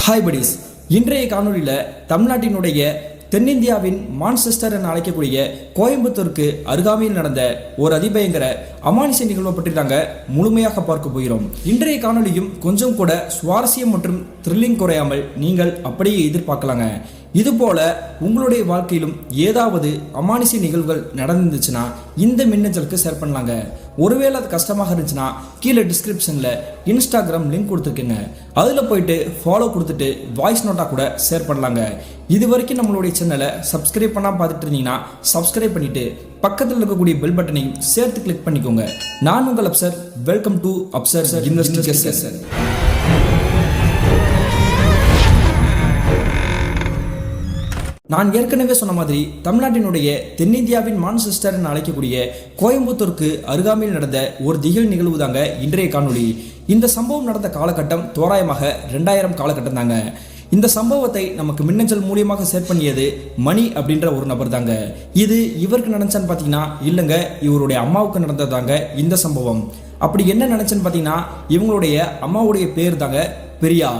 Hi buddies, இன்றைய காணொலியில் தமிழ்நாட்டினுடைய தென்னிந்தியாவின் மான்செஸ்டர் என அழைக்கக்கூடிய கோயம்புத்தூருக்கு அருகாமையில் நடந்த ஒரு அதிபயங்கர அமானுஷ நிகழ்வை பற்றி தாங்க முழுமையாக பார்க்க போகிறோம். இன்றைய காணொலியும் கொஞ்சம் கூட சுவாரஸ்யம் மற்றும் த்ரில்லிங் குறையாமல் நீங்கள் அப்படியே எதிர்பார்க்கலாங்க. இதுபோல உங்களுடைய வாழ்க்கையிலும் ஏதாவது அமானுஷ நிகழ்வுகள் நடந்துச்சுன்னா இந்த மின்னஞ்சலுக்கு ஷேர் பண்ணலாங்க. ஒருவேளை அது கஷ்டமாக இருந்துச்சுன்னா கீழே டிஸ்கிரிப்ஷனில் இன்ஸ்டாகிராம் லிங்க் கொடுத்துருக்கேங்க. அதில் போயிட்டு ஃபாலோ கொடுத்துட்டு வாய்ஸ் நோட்டாக கூட ஷேர் பண்ணலாங்க. இது வரைக்கும் நம்மளுடைய சேனலை சப்ஸ்கிரைப் பண்ணாமல் பார்த்துட்டு இருந்தீங்கன்னா சப்ஸ்கிரைப் பண்ணிட்டு பக்கத்தில் இருக்கக்கூடிய பெல் பட்டனையும் சேர்த்து கிளிக் பண்ணிக்கோங்க. நான் உங்கள் Afsar. Welcome to Afsar investigation. நான் ஏற்கனவே சொன்ன மாதிரி தமிழ்நாட்டினுடைய தென்னிந்தியாவின் மான்செஸ்டர் என அழைக்கக்கூடிய கோயம்புத்தூருக்கு அருகாமையில் நடந்த ஒரு திகில் நிகழ்வு தாங்க இன்றைய காணொலி. இந்த சம்பவம் நடந்த காலகட்டம் தோராயமாக 2000 காலகட்டம் தாங்க. இந்த சம்பவத்தை நமக்கு மின்னஞ்சல் மூலியமாக ஷேர் பண்ணியது மணி அப்படின்ற ஒரு நபர் தாங்க. இது இவருக்கு நடந்துச்சான்னு பார்த்தீங்கன்னா இல்லைங்க, இவருடைய அம்மாவுக்கு நடந்ததாங்க இந்த சம்பவம். அப்படி என்ன நினைச்சேன்னு பார்த்தீங்கன்னா இவங்களுடைய அம்மாவுடைய பேர் தாங்க பிரியா.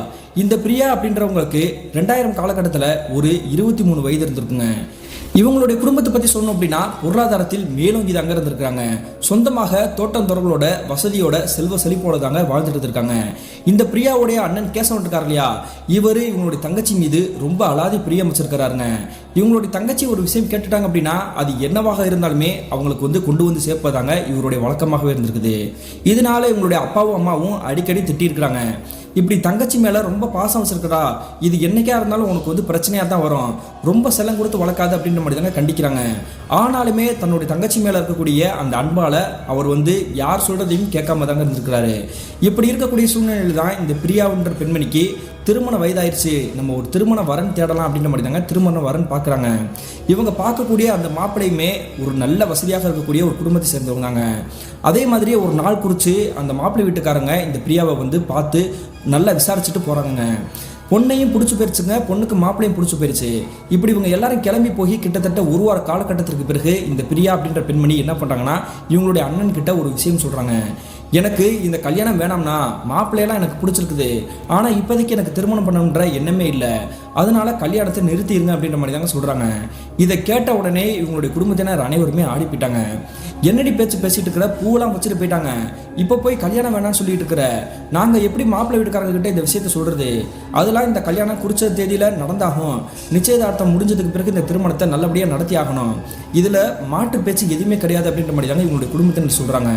இந்த பிரியா அப்படின்றவங்களுக்கு 2000 காலகட்டத்தில் ஒரு 23 வயது இருந்திருக்குங்க. இவங்களுடைய குடும்பத்தை பற்றி சொல்லணும் அப்படின்னா பொருளாதாரத்தில் மேலோங்கி தாங்க இருந்திருக்காங்க. சொந்தமாக தோட்டம் தொடர்களோட வசதியோட செல்வ செழிப்போட தாங்க வாழ்ந்துட்டு இருக்காங்க. இந்த பிரியாவுடைய அண்ணன் கேசவன் இருக்கார் இல்லையா, இவர் இவங்களுடைய தங்கச்சி மீது ரொம்ப அலாதி பிரியம் வச்சிருக்கிறாருங்க. இவங்களுடைய தங்கச்சி ஒரு விஷயம் கேட்டுட்டாங்க அப்படின்னா அது என்னவாக இருந்தாலுமே அவங்களுக்கு கொண்டு வந்து சேர்ப்பதாங்க இவருடைய வழக்கமாகவே இருந்திருக்குது. இதனால இவங்களுடைய அப்பாவும் அம்மாவும் அடிக்கடி திட்டிருக்கிறாங்க. இப்படி தங்கச்சி மேலே ரொம்ப பாசம் வச்சிருக்கிறா, இது என்னைக்கா இருந்தாலும் உனக்கு பிரச்சனையாக தான் வரும், ரொம்ப செல்லம் கொடுத்து வளர்க்காது அப்படின்ற மாதிரி தாங்க கண்டிக்கிறாங்க. ஆனாலுமே தன்னுடைய தங்கச்சி மேலே இருக்கக்கூடிய அந்த அன்பால் அவர் யார் சொல்கிறதையும் கேட்காம தாங்க இருந்திருக்கிறாரு. இப்படி இருக்கக்கூடிய சூழ்நிலையில் தான் இந்த பிரியாவுன்ற பெண்மணிக்கு திருமண வயதாயிருச்சு, நம்ம ஒரு திருமண வரன் தேடலாம் அப்படின்ற மாதிரி தாங்க திருமண வரன் பார்க்குறாங்க. இவங்க பார்க்கக்கூடிய அந்த மாப்பிள்ளையுமே ஒரு நல்ல வசதியாக இருக்கக்கூடிய ஒரு குடும்பத்தை சேர்ந்தவங்க தாங்க. அதே மாதிரியே ஒரு நாள் குறித்து அந்த மாப்பிள்ளை வீட்டுக்காரங்க இந்த பிரியாவை பார்த்து நல்லா விசாரிச்சுட்டு போகிறாங்க. பொண்ணையும் பிடிச்சி போயிருச்சுங்க, பொண்ணுக்கு மாப்பிள்ளையும் பிடிச்சி போயிருச்சு. இப்படி இவங்க எல்லாரும் கிளம்பி போய் கிட்டத்தட்ட ஒரு வார காலகட்டத்திற்கு பிறகு இந்த பிரியா அப்படின்ற பெண்மணி என்ன பண்ணுறாங்கன்னா இவங்களுடைய அண்ணன் கிட்ட ஒரு விஷயம் சொல்கிறாங்க. எனக்கு இந்த கல்யாணம் வேணாம்னா, மாப்பிள்ளையெல்லாம் எனக்கு பிடிச்சிருக்குது, ஆனால் இப்போதைக்கு எனக்கு திருமணம் பண்ணணுன்ற எண்ணமே இல்லை, அதனால கல்யாணத்தை நிறுத்திடுங்க அப்படின்ற மாதிரி தாங்க சொல்கிறாங்க. இதை கேட்ட உடனே இவங்களுடைய குடும்பத்தினர் அனைவருமே ஆடி போயிட்டாங்க. என்னடி பேச்சு பேசிட்டு இருக்கிற, பூவெல்லாம் வச்சுட்டு போயிட்டாங்க, இப்போ போய் கல்யாணம் வேணாம்னு சொல்லிட்டு இருக்கிற, நாங்கள் எப்படி மாப்பிள்ளை வீட்டுக்காரங்க கிட்ட இந்த விஷயத்த சொல்கிறது, அதெல்லாம் இந்த கல்யாணம் குறித்த தேதியில் நடந்தாகும், நிச்சயதார்த்தம் முடிஞ்சதுக்கு பிறகு இந்த திருமணத்தை நல்லபடியாக நடத்தி ஆகணும், இதில் மாட்டு பேச்சு எதுவுமே கிடையாது அப்படின்ற மாதிரி தாங்க இவங்களுடைய குடும்பத்தினர் சொல்கிறாங்க.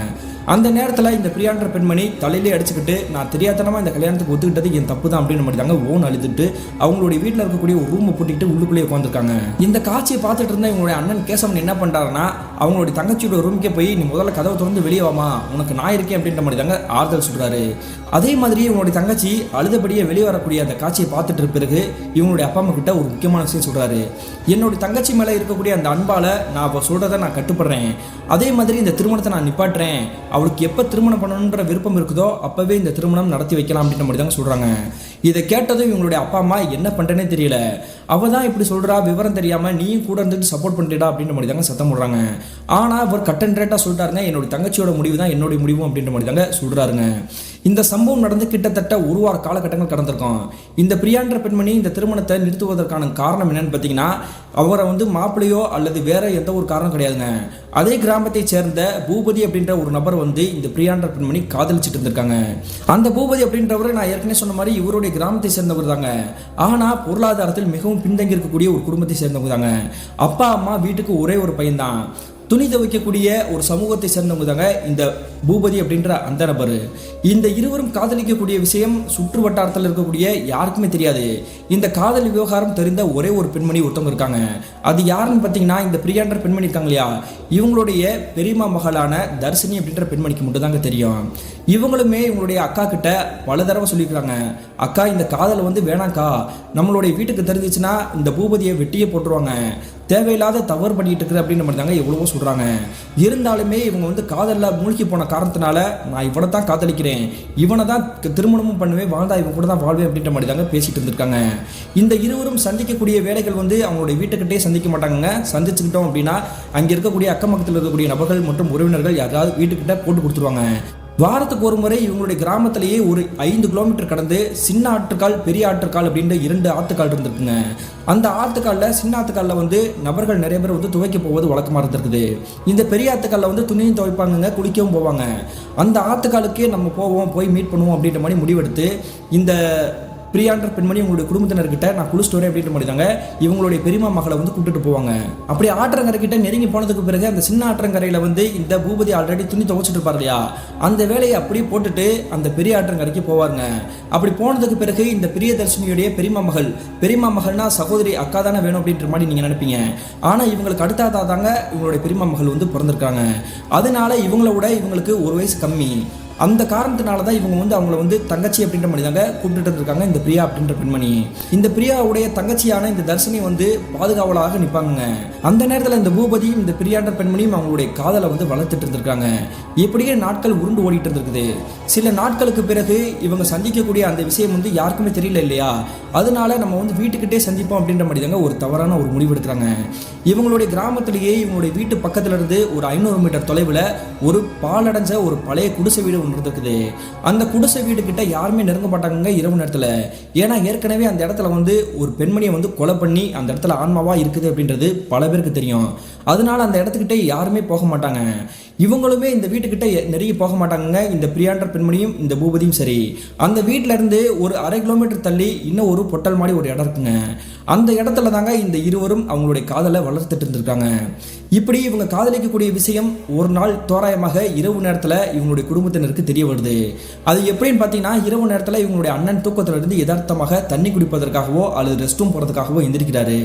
அந்த நேரத்தில் இந்த பிரியான்ற பெண்மணி தலையிலே அடிச்சுக்கிட்டு நான் தெரியாதனமாக இந்த கல்யாணத்துக்கு ஒத்துக்கிட்டது என் தப்பு தான் அப்படின்னு மாதிரி தாங்க ஓன் அழுதுட்டு அவங்களுடைய வீட்டில் இருக்கக்கூடிய ஒரு ரூமை பூட்டிட்டு உள்ளுக்குள்ளேயே உட்காந்துருக்காங்க. இந்த காட்சியை பார்த்துட்டு இருந்தா இவங்களுடைய அண்ணன் கேசவன் என்ன பண்ணுறாருன்னா அவங்களுடைய தங்கச்சியோட ரூமுக்கே போய் நீ முதல்ல கதவை திறந்து வெளியே வாமா, உனக்கு நான் இருக்கேன் அப்படின்ற மாதிரி தாங்க ஆறுதல் சொல்கிறாரு. அதே மாதிரி இவங்களுடைய தங்கச்சி அழுதபடியே வெளியே வரக்கூடிய அந்த காட்சியை பார்த்துட்டு பிறகு இவங்களுடைய அப்பா அம்மா கிட்ட ஒரு முக்கியமான விஷயம் சொல்கிறாரு. என்னுடைய தங்கச்சி மேலே இருக்கக்கூடிய அந்த அன்பால் நான் அவள் சொல்கிறத நான் கட்டுப்படுறேன், அதே மாதிரி இந்த திருமணத்தை நான் நிப்பாட்டுறேன், அவளுக்கு எப்போ திருமணம் பண்ணணுன்ற விருப்பம் இருக்குதோ அப்போவே இந்த திருமணம் நடத்தி வைக்கலாம் அப்படின்ற மாதிரி தாங்க சொல்கிறாங்க. இதை கேட்டதும் இவங்களுடைய அப்பா அம்மா என்ன பண்ணுறேனே தெரியல, அவள் தான் இப்படி சொல்கிறா, விவரம் தெரியாமல் நீயும் கூட இருந்துட்டு சப்போர்ட் பண்ணிட்டா அப்படின்ற மாதிரி தாங்க சத்தம் போடுறாங்க. ஆனால் அவர் கட் அண்ட் ரைட்டாக சொல்லிட்டாருங்க, என்னுடைய தங்கச்சியோட முடிவு தான் என்னுடைய முடிவும் அப்படின்ற மாதிரி தாங்க சொல்கிறாருங்க. இந்த சம்பவம் நடந்து கிட்டத்தட்ட ஒரு வார காலகட்டங்கள் கடந்திருக்கும். இந்த பிரியான்ற பெண்மணி இந்த திருமணத்தை நிறுத்துவதற்கான காரணம் என்னன்னு பார்த்தீங்கன்னா அவரை மாப்பிள்ளையோ அல்லது வேற எந்த ஒரு காரணம் கிடையாதுங்க. அதே கிராமத்தை சேர்ந்த பூபதி அப்படின்ற ஒரு நபர் இந்த பிரியான்ற பெண்மணி காதலிச்சுட்டு இருந்திருக்காங்க. அந்த பூபதி அப்படின்றவர் நான் ஏற்கனவே சொன்ன மாதிரி இவருடைய கிராமத்தை சேர்ந்தவர் தாங்க. ஆனால் பொருளாதாரத்தில் மிகவும் பின்தங்கி இருக்கக்கூடிய ஒரு குடும்பத்தை சேர்ந்தவங்க தாங்க. அப்பா அம்மா வீட்டுக்கு ஒரே ஒரு பையன் தான். துணி துவைக்கக்கூடிய ஒரு சமூகத்தை சேர்ந்தவங்க தாங்க இந்த பூபதி அப்படின்ற அந்த நபர். இந்த இருவரும் காதலிக்கக்கூடிய விஷயம் சுற்று வட்டாரத்தில் இருக்கக்கூடிய யாருக்குமே தெரியாது. இந்த காதல் விவகாரம் தெரிந்த ஒரே ஒரு பெண்மணி ஒருத்தவங்க இருக்காங்க. அது யாருன்னு பார்த்தீங்கன்னா இந்த பிரியான்ற பெண்மணி இருக்காங்க இல்லையா, இவங்களுடைய பெரியம்மா மகளான தர்ஷினி அப்படின்ற பெண்மணிக்கு மட்டும் தாங்க தெரியும். இவங்களுமே இவங்களுடைய அக்கா கிட்ட பல தடவை சொல்லியிருக்காங்க, அக்கா இந்த காதல் வேணாக்கா, நம்மளுடைய வீட்டுக்கு தெரிஞ்சிச்சுன்னா இந்த பூபதியை வெட்டியே போட்டுருவாங்க, தேவையில்லாத தவறு பண்ணிட்டு இருக்குது அப்படின்ற மாதிரி தாங்க எவ்வளவோ சொல்கிறாங்க. இருந்தாலுமே இவங்க காதலில் மூழ்கி போன காரணத்தினால நான் இவனை தான் காதலிக்கிறேன், இவனை தான் திருமணமும் பண்ணுவேன், வாழ்ந்தா இவன் கூட தான் வாழ்வேன் அப்படின்ற மாதிரி தாங்க பேசிட்டு இருந்திருக்காங்க. இந்த இருவரும் சந்திக்கக்கூடிய வேலைகள் அவங்களுடைய வீட்டுக்கிட்டே சந்திக்க மாட்டாங்க. சந்திச்சுக்கிட்டோம் அப்படின்னா அங்கே இருக்கக்கூடிய அக்கம் பக்கத்தில் இருக்கக்கூடிய நபர்கள் மற்றும் உறவினர்கள் யாராவது வீட்டுக்கிட்ட போட்டு கொடுத்துருவாங்க. வாரத்துக்கு ஒரு முறை இவங்களுடைய கிராமத்திலேயே ஒரு 5 கிலோமீட்டர் கடந்து சின்ன ஆற்றுக்கால் பெரிய ஆற்றுக்கால் அப்படின்ற 2 ஆத்துக்கால் இருந்திருக்குங்க. அந்த ஆத்துக்காலில் சின்ன ஆத்துக்காலில் வந்து நபர்கள் நிறைய பேர் வந்து துவைக்க போவது வழக்கமாக இருந்திருக்குது. இந்த பெரிய ஆத்துக்காலில் வந்து துணியும் துவைப்பாங்க, குளிக்கவும் போவாங்க. அந்த ஆத்துக்காலுக்கே நம்ம போய் மீட் பண்ணுவோம் அப்படின்ற மாதிரி முடிவெடுத்து இந்த பிரியான்ற பெண்மணி உங்களுடைய குடும்பத்தினர்கிட்ட நான் குளிச்சுட்டு வரேன் அப்படின்ற மாதிரி தாங்க இவங்களுடைய பெரியமா மகளை வந்து கூப்பிட்டு போவாங்க. அப்படி ஆற்றங்கரைக்கிட்ட நெருங்கி போனதுக்கு பிறகு அந்த சின்ன ஆற்றங்கரையில் வந்து இந்த பூபதி ஆல்ரெடி துணி துவைச்சிட்டு இருப்பார் இல்லையா, அந்த வேலையை அப்படியே போட்டுட்டு அந்த பெரிய ஆற்றங்கரைக்கு போவாருங்க. அப்படி போனதுக்கு பிறகு இந்த பிரியதர்ஷினியுடைய பெரியமா மகள்னா சகோதரி அக்கா தானே வேணும் அப்படின்ற மாதிரி நீங்கள் நினைப்பீங்க. ஆனால் இவங்களுக்கு அடுத்ததா தாங்க இவங்களுடைய பெரியமா மகள் வந்து பிறந்திருக்காங்க. அதனால இவங்களுக்கு ஒரு வயசு கம்மி. அந்த காரணத்தினால தான் இவங்க வந்து அவங்கள வந்து தங்கச்சி அப்படின்ற மாதிரி தாங்க கூப்பிட்டு இருந்திருக்காங்க இந்த பிரியா அப்படின்ற பெண்மணி. இந்த பிரியாவுடைய தங்கச்சியான இந்த தர்ஷினி வந்து பாதுகாவலாக நிற்பாங்க. அந்த நேரத்தில் இந்த பூபதியும் இந்த பிரியான்ற பெண்மணியும் அவங்களுடைய காதலை வந்து வளர்த்துட்டு இருந்திருக்காங்க. இப்படியே நாட்கள் உருண்டு ஓடிட்டு இருந்திருக்குது. சில நாட்களுக்கு பிறகு இவங்க சந்திக்கக்கூடிய அந்த விஷயம் வந்து யாருக்குமே தெரியல இல்லையா, அதனால நம்ம வந்து வீட்டுக்கிட்டே சந்திப்போம் அப்படின்ற மாதிரி தாங்க ஒரு தவறான ஒரு முடிவு எடுக்கிறாங்க. இவங்களுடைய கிராமத்திலேயே இவங்களுடைய வீட்டு பக்கத்துல இருந்து ஒரு 500 மீட்டர் தொலைவில் ஒரு பாலடைஞ்ச ஒரு பழைய குடிசை வீடு இருக்குது. அந்த குடிசை வீடு கிட்ட யாருமே நெருங்க மாட்டாங்க இரவு நேரத்தில். ஏன்னா ஏற்கனவே அந்த இடத்துல வந்து ஒரு பெண்மணியை வந்து கொலை பண்ணி அந்த இடத்துல ஆன்மாவா இருக்குது அப்படின்றது பல பேருக்கு தெரியும். அதனால அந்த இடத்துக்கிட்ட யாருமே போக மாட்டாங்க. இவங்களுமே இந்த வீட்டுக்கிட்ட நெருங்கி போக மாட்டாங்க. இந்த பிரியான்ற பெண்மணியும் இந்த பூபதியும் சரி. அந்த வீட்டில இருந்து ஒரு 1/2 கிலோமீட்டர் தள்ளி இன்னும் ஒரு பொட்டல் மாடி ஒரு இடம் இருக்குங்க. அந்த இடத்துல தாங்க இந்த இருவரும் அவங்களுடைய காதலை வளர்த்துட்டு இருந்திருக்காங்க. இப்படி இவங்க காதலிக்கக்கூடிய விஷயம் ஒரு நாள் தோராயமாக இரவு நேரத்தில் இவங்களுடைய குடும்பத்தினருக்கு தெரிய வருது. அது எப்படின்னு பார்த்தீங்கன்னா, இரவு நேரத்தில் இவங்களுடைய அண்ணன் தூக்கத்தில் இருந்து யதார்த்தமாக தண்ணி குடிப்பதற்காகவோ அல்லது ரெஸ்ட் ரூம் போகிறதுக்காகவோ எந்திரிக்கிறாரு.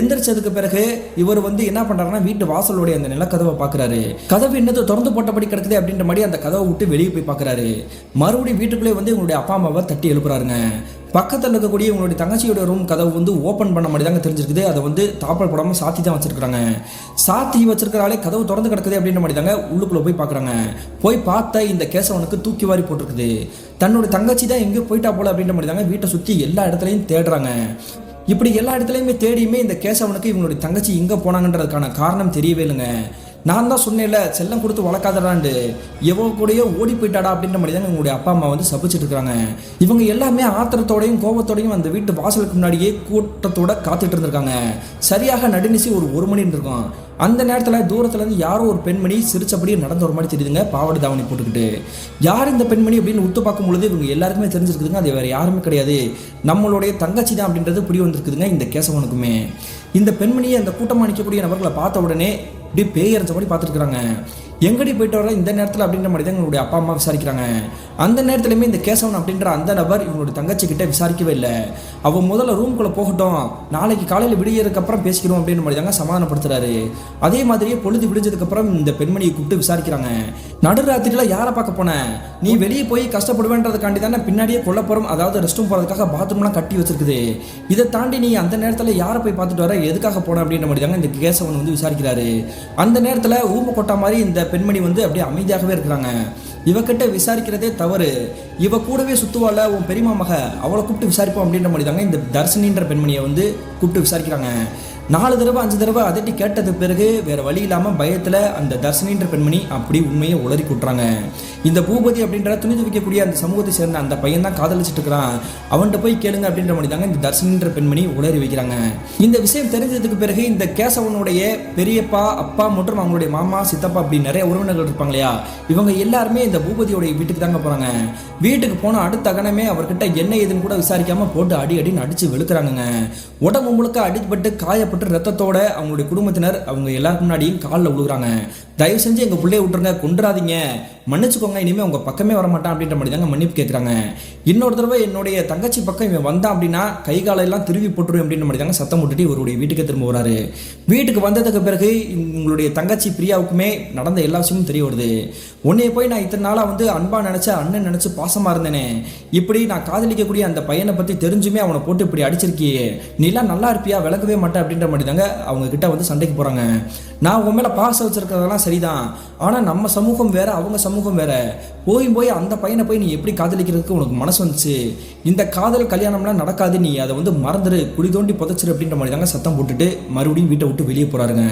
எந்திரிச்சதுக்கு பிறகு இவர் வந்து என்ன பண்ணுறாருன்னா, வீட்டு வாசலுடைய அந்த நிலக்கதவை பார்க்குறாரு. கதவு என்னது திறந்து போட்டபடி கிடக்குது அப்படின்ற மாதிரி அந்த கதவை விட்டு வெளியே போய் பார்க்குறாரு. மறுபடியும் வீட்டுக்குள்ளே வந்து இவங்களுடைய அப்பா அம்மாவை தட்டி எழுப்புறாருங்க. பக்கத்தில் இருக்கக்கூடிய இவங்களுடைய தங்கச்சியோட ரூம் கதவு வந்து ஓப்பன் பண்ண மாதிரி தாங்க தெரிஞ்சிருக்குது. அதை வந்து தாப்பல் போடாமல் சாத்தி தான் வச்சிருக்காங்க. சாத்தி வச்சிருக்கிறாலே கதவு திறந்து கிடக்குது அப்படின்ற மாதிரி தாங்க உள்ளுக்குள்ளே போய் பார்க்குறாங்க. போய் பார்த்த இந்த கேசவனுக்கு தூக்கி வாரி போட்டிருக்குது. தன்னோட தங்கச்சி தான் எங்கேயோ போயிட்டா போல அப்படின்ற மாதிரி தாங்க வீட்டை சுற்றி எல்லா இடத்துலையும் தேடுறாங்க. இப்படி எல்லா இடத்துலையுமே தேடியுமே இந்த கேசவனுக்கு இவங்களுடைய தங்கச்சி எங்கே போனாங்கன்றதுக்கான காரணம் தெரியவே இல்லைங்க. நான் தான் சொன்னேன்ல, செல்லம் கொடுத்து வளர்க்காதடாண்டு, எவ்வளோ கூடயோ ஓடி போயிட்டாடா அப்படின்ற மாதிரி தான் இவங்களுடைய அப்பா அம்மா வந்து சபிச்சுட்டு இருக்காங்க. இவங்க எல்லாமே ஆத்திரத்தோடையும் கோபத்தோடையும் அந்த வீட்டு வாசலுக்கு முன்னாடியே கூட்டத்தோட காத்துட்டு இருந்திருக்காங்க. சரியாக நடுநிசி ஒரு மணி இருந்திருக்கும். அந்த நேரத்தில் தூரத்துலேருந்து யாரோ ஒரு பெண்மணி சிரிச்சபடியே நடந்த ஒரு மாதிரி தெரியுதுங்க, பாவாடை தாவணி போட்டுக்கிட்டு. யார் இந்த பெண்மணி அப்படின்னு உத்து பார்க்கும் பொழுது இவங்க எல்லாருக்குமே தெரிஞ்சிருக்குதுங்க, அது வேறு யாருமே கிடையாது, நம்மளுடைய தங்கச்சி தான் அப்படின்றது புரிய வந்திருக்குதுங்க இந்த கேசவனுக்குமே. இந்த பெண்மணியை அந்த கூட்டமாக நிற்கக்கூடிய நபர்களை பார்த்த உடனே இப்படி பேயறிஞ்ச மாதிரி பார்த்துருக்குறாங்க. எங்கடி போயிட்டு வர இந்த நேரத்தில் அப்படின்ற மாதிரி தான் எங்களுடைய அப்பா அம்மா விசாரிக்கிறாங்க. அந்த நேரத்துலையுமே இந்த கேசவன் அப்படின்ற அந்த நபர் இவங்களுடைய தங்கச்சி கிட்ட விசாரிக்கவே இல்லை. அவன் முதல்ல ரூம்குள்ளே போகட்டும், நாளைக்கு காலையில் விடியறதுக்கப்புறம் பேசிக்கிறோம் அப்படின்ற மாதிரி தாங்க சமாதானப்படுத்துறாரு. அதே மாதிரியே பொழுது விடிஞ்சதுக்கப்புறம் இந்த பெண்மணியை கூப்பிட்டு விசாரிக்கிறாங்க. நடுராத்திரியில் யாரை பார்க்க போனேன், நீ வெளியே போய் கஷ்டப்படுவேன்றதுக்காண்டி தானே பின்னாடியே கொல்லப்புறம், அதாவது ரெஸ்ட் ரூம் போகிறதுக்காக பாத்ரூம்லாம் கட்டி வச்சிருக்குது. இதை தாண்டி நீ அந்த நேரத்தில் யாரை போய் பார்த்துட்டு வர, எதுக்காக போன அப்படின்ற மாதிரி தாங்க இந்த கேசவன் வந்து விசாரிக்கிறாரு. அந்த நேரத்தில் ஊமை கொட்டா மாதிரி இந்த பெண்மணி வந்து அப்படியே அமைதியாகவே இருக்கிறாங்க. இவகிட்ட விசாரிக்கிறதே தவறு, இவ கூடவே சுத்துவால உன் பெரியமா மக, அவளை கூப்பிட்டு விசாரிப்போம் அப்படின்ற மாதிரி தாங்க இந்த தர்ஷினின்ற பெண்மணியை வந்து கூப்பிட்டு விசாரிக்கிறாங்க. 4 தடவை 5 தடவை அதட்டி கேட்டது பிறகு வேற வழி இல்லாமல் பயத்தில் அந்த தர்ஷினின்ற பெண்மணி அப்படி உண்மையை உளறி கூட்டுறாங்க. இந்த பூபதி அப்படின்ற துணி துவைக்கக்கூடிய அந்த சமூகத்தை சேர்ந்த அந்த பையன் தான் காதலிச்சுட்டு இருக்கிறான், அவன்கிட்ட போய் கேளுங்க அப்படின்ற மாதிரி தாங்க இந்த தர்ஷினின்ற பெண்மணி உளறி வைக்கிறாங்க. இந்த விஷயம் தெரிஞ்சதுக்கு பிறகு இந்த கேசவனுடைய பெரியப்பா, அப்பா மற்றும் அவங்களுடைய மாமா, சித்தப்பா அப்படி நிறைய உறவினர்கள் இருப்பாங்க இல்லையா, இவங்க எல்லாருமே இந்த பூபதியோடைய வீட்டுக்கு தாங்க போகிறாங்க. வீட்டுக்கு போன அடுத்த கணமே அவர்கிட்ட என்ன ஏதுன்னு கூட விசாரிக்காம போட்டு அடின்னு அடிச்சு வெளுக்கிறாங்க. உடம்பு முழுக்க அடிப்பட்டு காயப்பட்டு ரத்தத்தோட அவங்களுடைய குடும்பத்தினர் அவங்க எல்லாருக்கும் முன்னாடியும் காலில் விழுகுறாங்க. தயவு செஞ்சு எங்கள் பிள்ளைய விட்டுருங்க, கொண்டுறாதீங்க, மன்னிச்சுக்கோங்க, இனிமேல் உங்கள் பக்கமே வரமாட்டான் அப்படின்ற மாதிரி தாங்க மன்னிப்பு கேட்குறாங்க. இன்னொரு தடவை என்னுடைய தங்கச்சி பக்கம் இவன் வந்தான் அப்படின்னா கை காலையெல்லாம் திருவி போட்டுருவேன் அப்படின்ற மாதிரி தாங்க சத்தம் போட்டுட்டு இவருடைய வீட்டுக்கே திரும்ப வராரு. வீட்டுக்கு வந்ததுக்கு பிறகு உங்களுடைய தங்கச்சி பிரியாவுக்குமே நடந்த எல்லா விஷயமும் தெரிய வருது. உன்னைய போய் நான் இத்தனை நாளாக வந்து அன்பாக நினச்ச, அண்ணன் நினச்சி பாசமாக இருந்தேனே, இப்படி நான் காதலிக்கக்கூடிய அந்த பையனை பற்றி தெரிஞ்சுமே அவனை போட்டு இப்படி அடிச்சிருக்கியே, நீலாம் நல்லா இருப்பியா, விளக்கவே மாட்டேன் அப்படின்ற மாதிரி தாங்க அவங்க கிட்ட வந்து சண்டைக்கு போகிறாங்க. நான் உன் மேலே பாசம் வச்சிருக்கிறதெல்லாம் சரிதான், ஆனால் நம்ம சமூகம் வேற, அவங்க சமூகம் சமூகம் வேற. போய் அந்த பையனை போய் நீ எப்படி காதலிக்கிறதுக்கு உனக்கு மனசு வந்துச்சு? இந்த காதல் கல்யாணம்லாம் நடக்காது, நீ அதை வந்து மறந்துடு, குடி தோண்டி புதைச்சிரு அப்படின்ற மாதிரி தாங்க சத்தம் போட்டுட்டு மறுபடியும் வீட்டை விட்டு வெளியே போறாருங்க.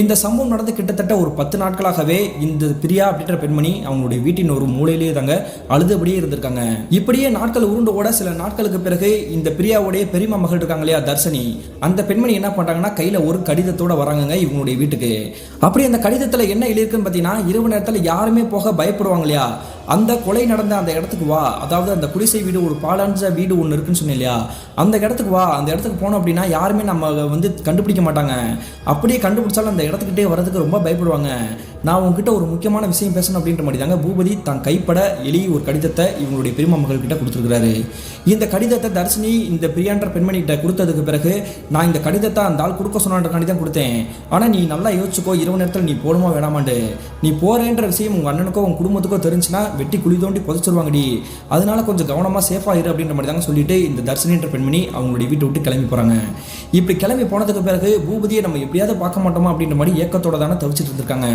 இந்த சம்பவம் நடந்து கிட்டத்தட்ட ஒரு 10 நாட்களாகவே இந்த பிரியா அப்படின்ற பெண்மணி அவங்களுடைய வீட்டின் ஒரு மூலையிலேயே தாங்க அழுதபடியே இருந்திருக்காங்க. இப்படியே நாட்கள் உருண்டு ஓட சில நாட்களுக்கு பிறகு இந்த பிரியாவுடைய பெரியம்மா மகள் இருக்காங்க இல்லையா, தர்ஷினி, அந்த பெண்மணி என்ன பண்றாங்கன்னா கையில ஒரு கடிதத்தோட வராங்க இவங்களுடைய வீட்டுக்கு. அப்படி அந்த கடிதத்துல என்ன எழுதிருக்குன்னு பாத்தீங்கன்னா, இரவு நேரத்துல யாருமே போக பயப்படுவாங்க இல்லையா, அந்த கொலை நடந்த அந்த இடத்துக்கு வா, அதாவது அந்த குடிசை வீடு, ஒரு பாலஞ்ச வீடு ஒன்று இருக்குன்னு சொன்னேன் இல்லையா, அந்த இடத்துக்கு வா, அந்த இடத்துக்கு போனோம் அப்படின்னா யாருமே நம்ம வந்து கண்டுபிடிக்க மாட்டாங்க, அப்படியே கண்டுபிடிச்சாலும் அந்த இடத்துக்கிட்டே வர்றதுக்கு ரொம்ப பயப்படுவாங்க, நான் உங்ககிட்ட ஒரு முக்கியமான விஷயம் பேசணும் அப்படின்ற மாதிரி தாங்க பூபதி தான் கைப்பட எழுதி ஒரு கடிதத்தை இவங்களுடைய பெரியம்மா மகள் கிட்ட கொடுத்துருக்காரு. இந்த கடிதத்தை தர்ஷினி இந்த பிரியான்ற பெண்மணி கிட்ட கொடுத்ததுக்கு பிறகு, நான் இந்த கடிதத்தை அந்த ஆள் கொடுக்க சொன்னான்றக்காண்டி தான் கொடுத்தேன், ஆனால் நீ நல்லா யோசிச்சுக்கோ, இரவு நேரத்தில் நீ போடுமா வேணாமாண்டு, நீ போறேன்ற விஷயம் உங்க அண்ணனுக்கோ உங்க குடும்பத்துக்கோ தெரிஞ்சுன்னா வெட்டி குழி தோண்டி புதைச்சிருவாங்கடி, அதனால கொஞ்சம் கவனமா சேஃபா இரு அப்படின்ற மாதிரி தாங்க சொல்லிட்டு இந்த தர்ஷினின்ற பெண்மணி அவங்களுடைய வீட்டை விட்டு கிளம்பி போறாங்க. இப்படி கிளம்பி போனதுக்கு பிறகு பூபதியை நம்ம எப்படியாவது பார்க்க மாட்டோமா அப்படின்ற மாதிரி ஏக்கத்தோட தானே தவிச்சிட்டு இருந்திருக்காங்க.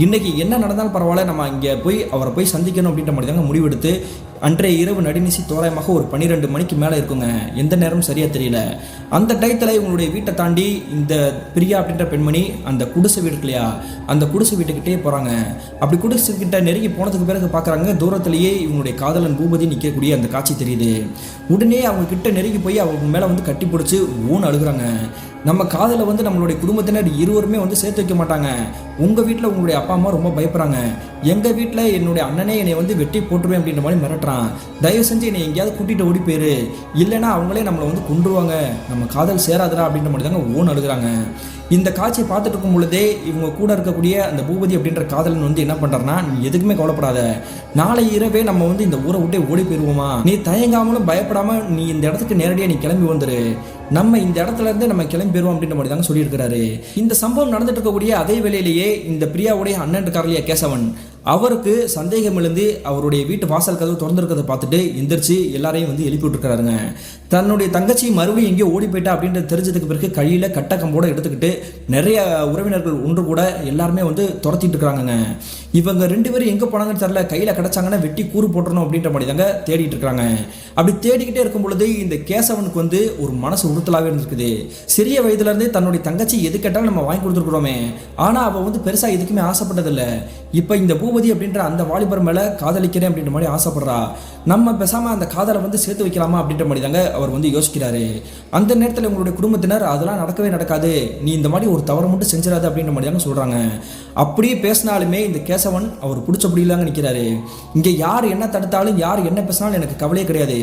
இன்னைக்கு என்ன நடந்தாலும் பரவாயில்ல, நம்ம இங்கே போய் அவரை போய் சந்திக்கணும் அப்படின்ற மாதிரி தாங்க முடிவெடுத்து அன்றைய இரவு நடுநிசி தோராயமாக ஒரு 12 மணிக்கு மேலே இருக்குங்க, எந்த நேரம் சரியா தெரியல. அந்த டயத்தில் இவங்களுடைய வீட்டை தாண்டி இந்த பிரியா அப்படின்ற பெண்மணி அந்த குடிசை வீடு இல்லையா, அந்த குடிசை வீட்டுக்கிட்டே போகிறாங்க. அப்படி குடிசை கிட்ட நெருங்கி போனதுக்கு பிறகு பார்க்குறாங்க, தூரத்திலேயே இவங்களுடைய காதலன் பூபதி நிற்கக்கூடிய அந்த காட்சி தெரியுது. உடனே அவங்க கிட்ட நெருங்கி போய் அவங்க மேலே வந்து கட்டி பிடிச்சி ஊன்னு அழுகுறாங்க. நம்ம காதலை வந்து நம்மளுடைய குடும்பத்தினர் இருவருமே வந்து சேர்த்து வைக்க மாட்டாங்க, உங்கள் வீட்டில் உங்களுடைய அப்பா அம்மா ரொம்ப பயப்படுறாங்க, எங்கள் வீட்டில் என்னுடைய அண்ணனே என்னை வந்து வெட்டி போட்டுருவேன் அப்படின்ற மாதிரி மிரட்டுறான், தயவு செஞ்சு என்னை எங்கேயாவது கூட்டிகிட்டு ஓடி போயிரு, இல்லைன்னா அவங்களே நம்மளை வந்து கொண்டுருவாங்க, நம்ம காதல் சேராதரா அப்படின்ற மாதிரி தாங்க ஓன் அழுகுறாங்க. இந்த காட்சியை பார்த்துட்டு இருக்கும் பொழுதே இவங்க கூட இருக்கக்கூடிய அந்த பூபதி அப்படின்ற காதலன் வந்து என்ன பண்ணுறாருன்னா, நீ எதுக்குமே கவலைப்படாத, நாளை இரவே நம்ம வந்து இந்த ஊரை விட்டே ஓடி போயிடுவோமா, நீ தயங்காமலும் பயப்படாமல் நீ இந்த இடத்துக்கு நேரடியாக நீ கிளம்பி வந்துரு, நம்ம இந்த இடத்துல இருந்து நம்ம கிளம்பி போயிடுவோம் அப்படின்ற மாதிரி தாங்க சொல்லியிருக்கிறாரு. இந்த சம்பவம் நடந்துட்டு இருக்கக்கூடிய அதே வேளையிலேயே இந்த பிரியாவுடைய அண்ணன் இருக்கார்லையா கேசவன், அவருக்கு சந்தேகம் எழுந்து அவருடைய வீட்டு வாசல் கதவு திறந்திருக்கிறத பார்த்துட்டு எந்திரிச்சு எல்லாரையும் வந்து எழுப்பி விட்டுருக்காருங்க. தன்னுடைய தங்கச்சி மறுபடியும் எங்கேயோ ஓடி போயிட்டா அப்படின்றது தெரிஞ்சதுக்கு பிறகு கையில கட்டக்கம்போட எடுத்துக்கிட்டு நிறைய உறவினர்கள் ஒன்று கூட எல்லாருமே வந்து துரத்திட்டு இருக்கிறாங்க. இவங்க 2 பேரும் எங்க போனாங்கன்னு தெரியல, கையில கிடைச்சாங்கன்னா வெட்டி கூறு போட்டுறணும் அப்படின்ற மாதிரி தாங்க தேடிட்டு இருக்காங்க. அப்படி தேடிக்கிட்டே இருக்கும் பொழுது இந்த கேசவனுக்கு வந்து ஒரு மனசு உறுத்தலாவே இருந்திருக்குது. சிறிய வயதுல இருந்தே தன்னுடைய தங்கச்சி எது கேட்டாலும் நம்ம வாங்கி கொடுத்துருக்குறோமே, ஆனா அவ வந்து பெருசா எதுக்குமே ஆசைப்பட்டதில்லை. இப்ப இந்த பூபதி அப்படின்ற அந்த வாலிபர் மேல காதலிக்கிறேன் அப்படின்ற மாதிரி ஆசைப்படுறா, நம்ம பேசாம அந்த காதலை வந்து சேர்த்து வைக்கலாமா அப்படின்ற மாதிரி தாங்க அவர் வந்து யோசிக்கிறாரு. அந்த நேரத்தில் உங்களுடைய குடும்பத்தினர் அதெல்லாம் நடக்கவே நடக்காது, நீ இந்த மாதிரி ஒரு தவறு மட்டும் செஞ்சிடாது அப்படின்ற மாதிரி தாங்க சொல்றாங்க. அப்படியே பேசினாலுமே இந்த கேசவன் அவர் பிடிச்சபடியிலாங்க நிற்கிறாரு. இங்க யார் என்ன தடுத்தாலும் யார் என்ன பேசினாலும் எனக்கு கவலையே கிடையாது,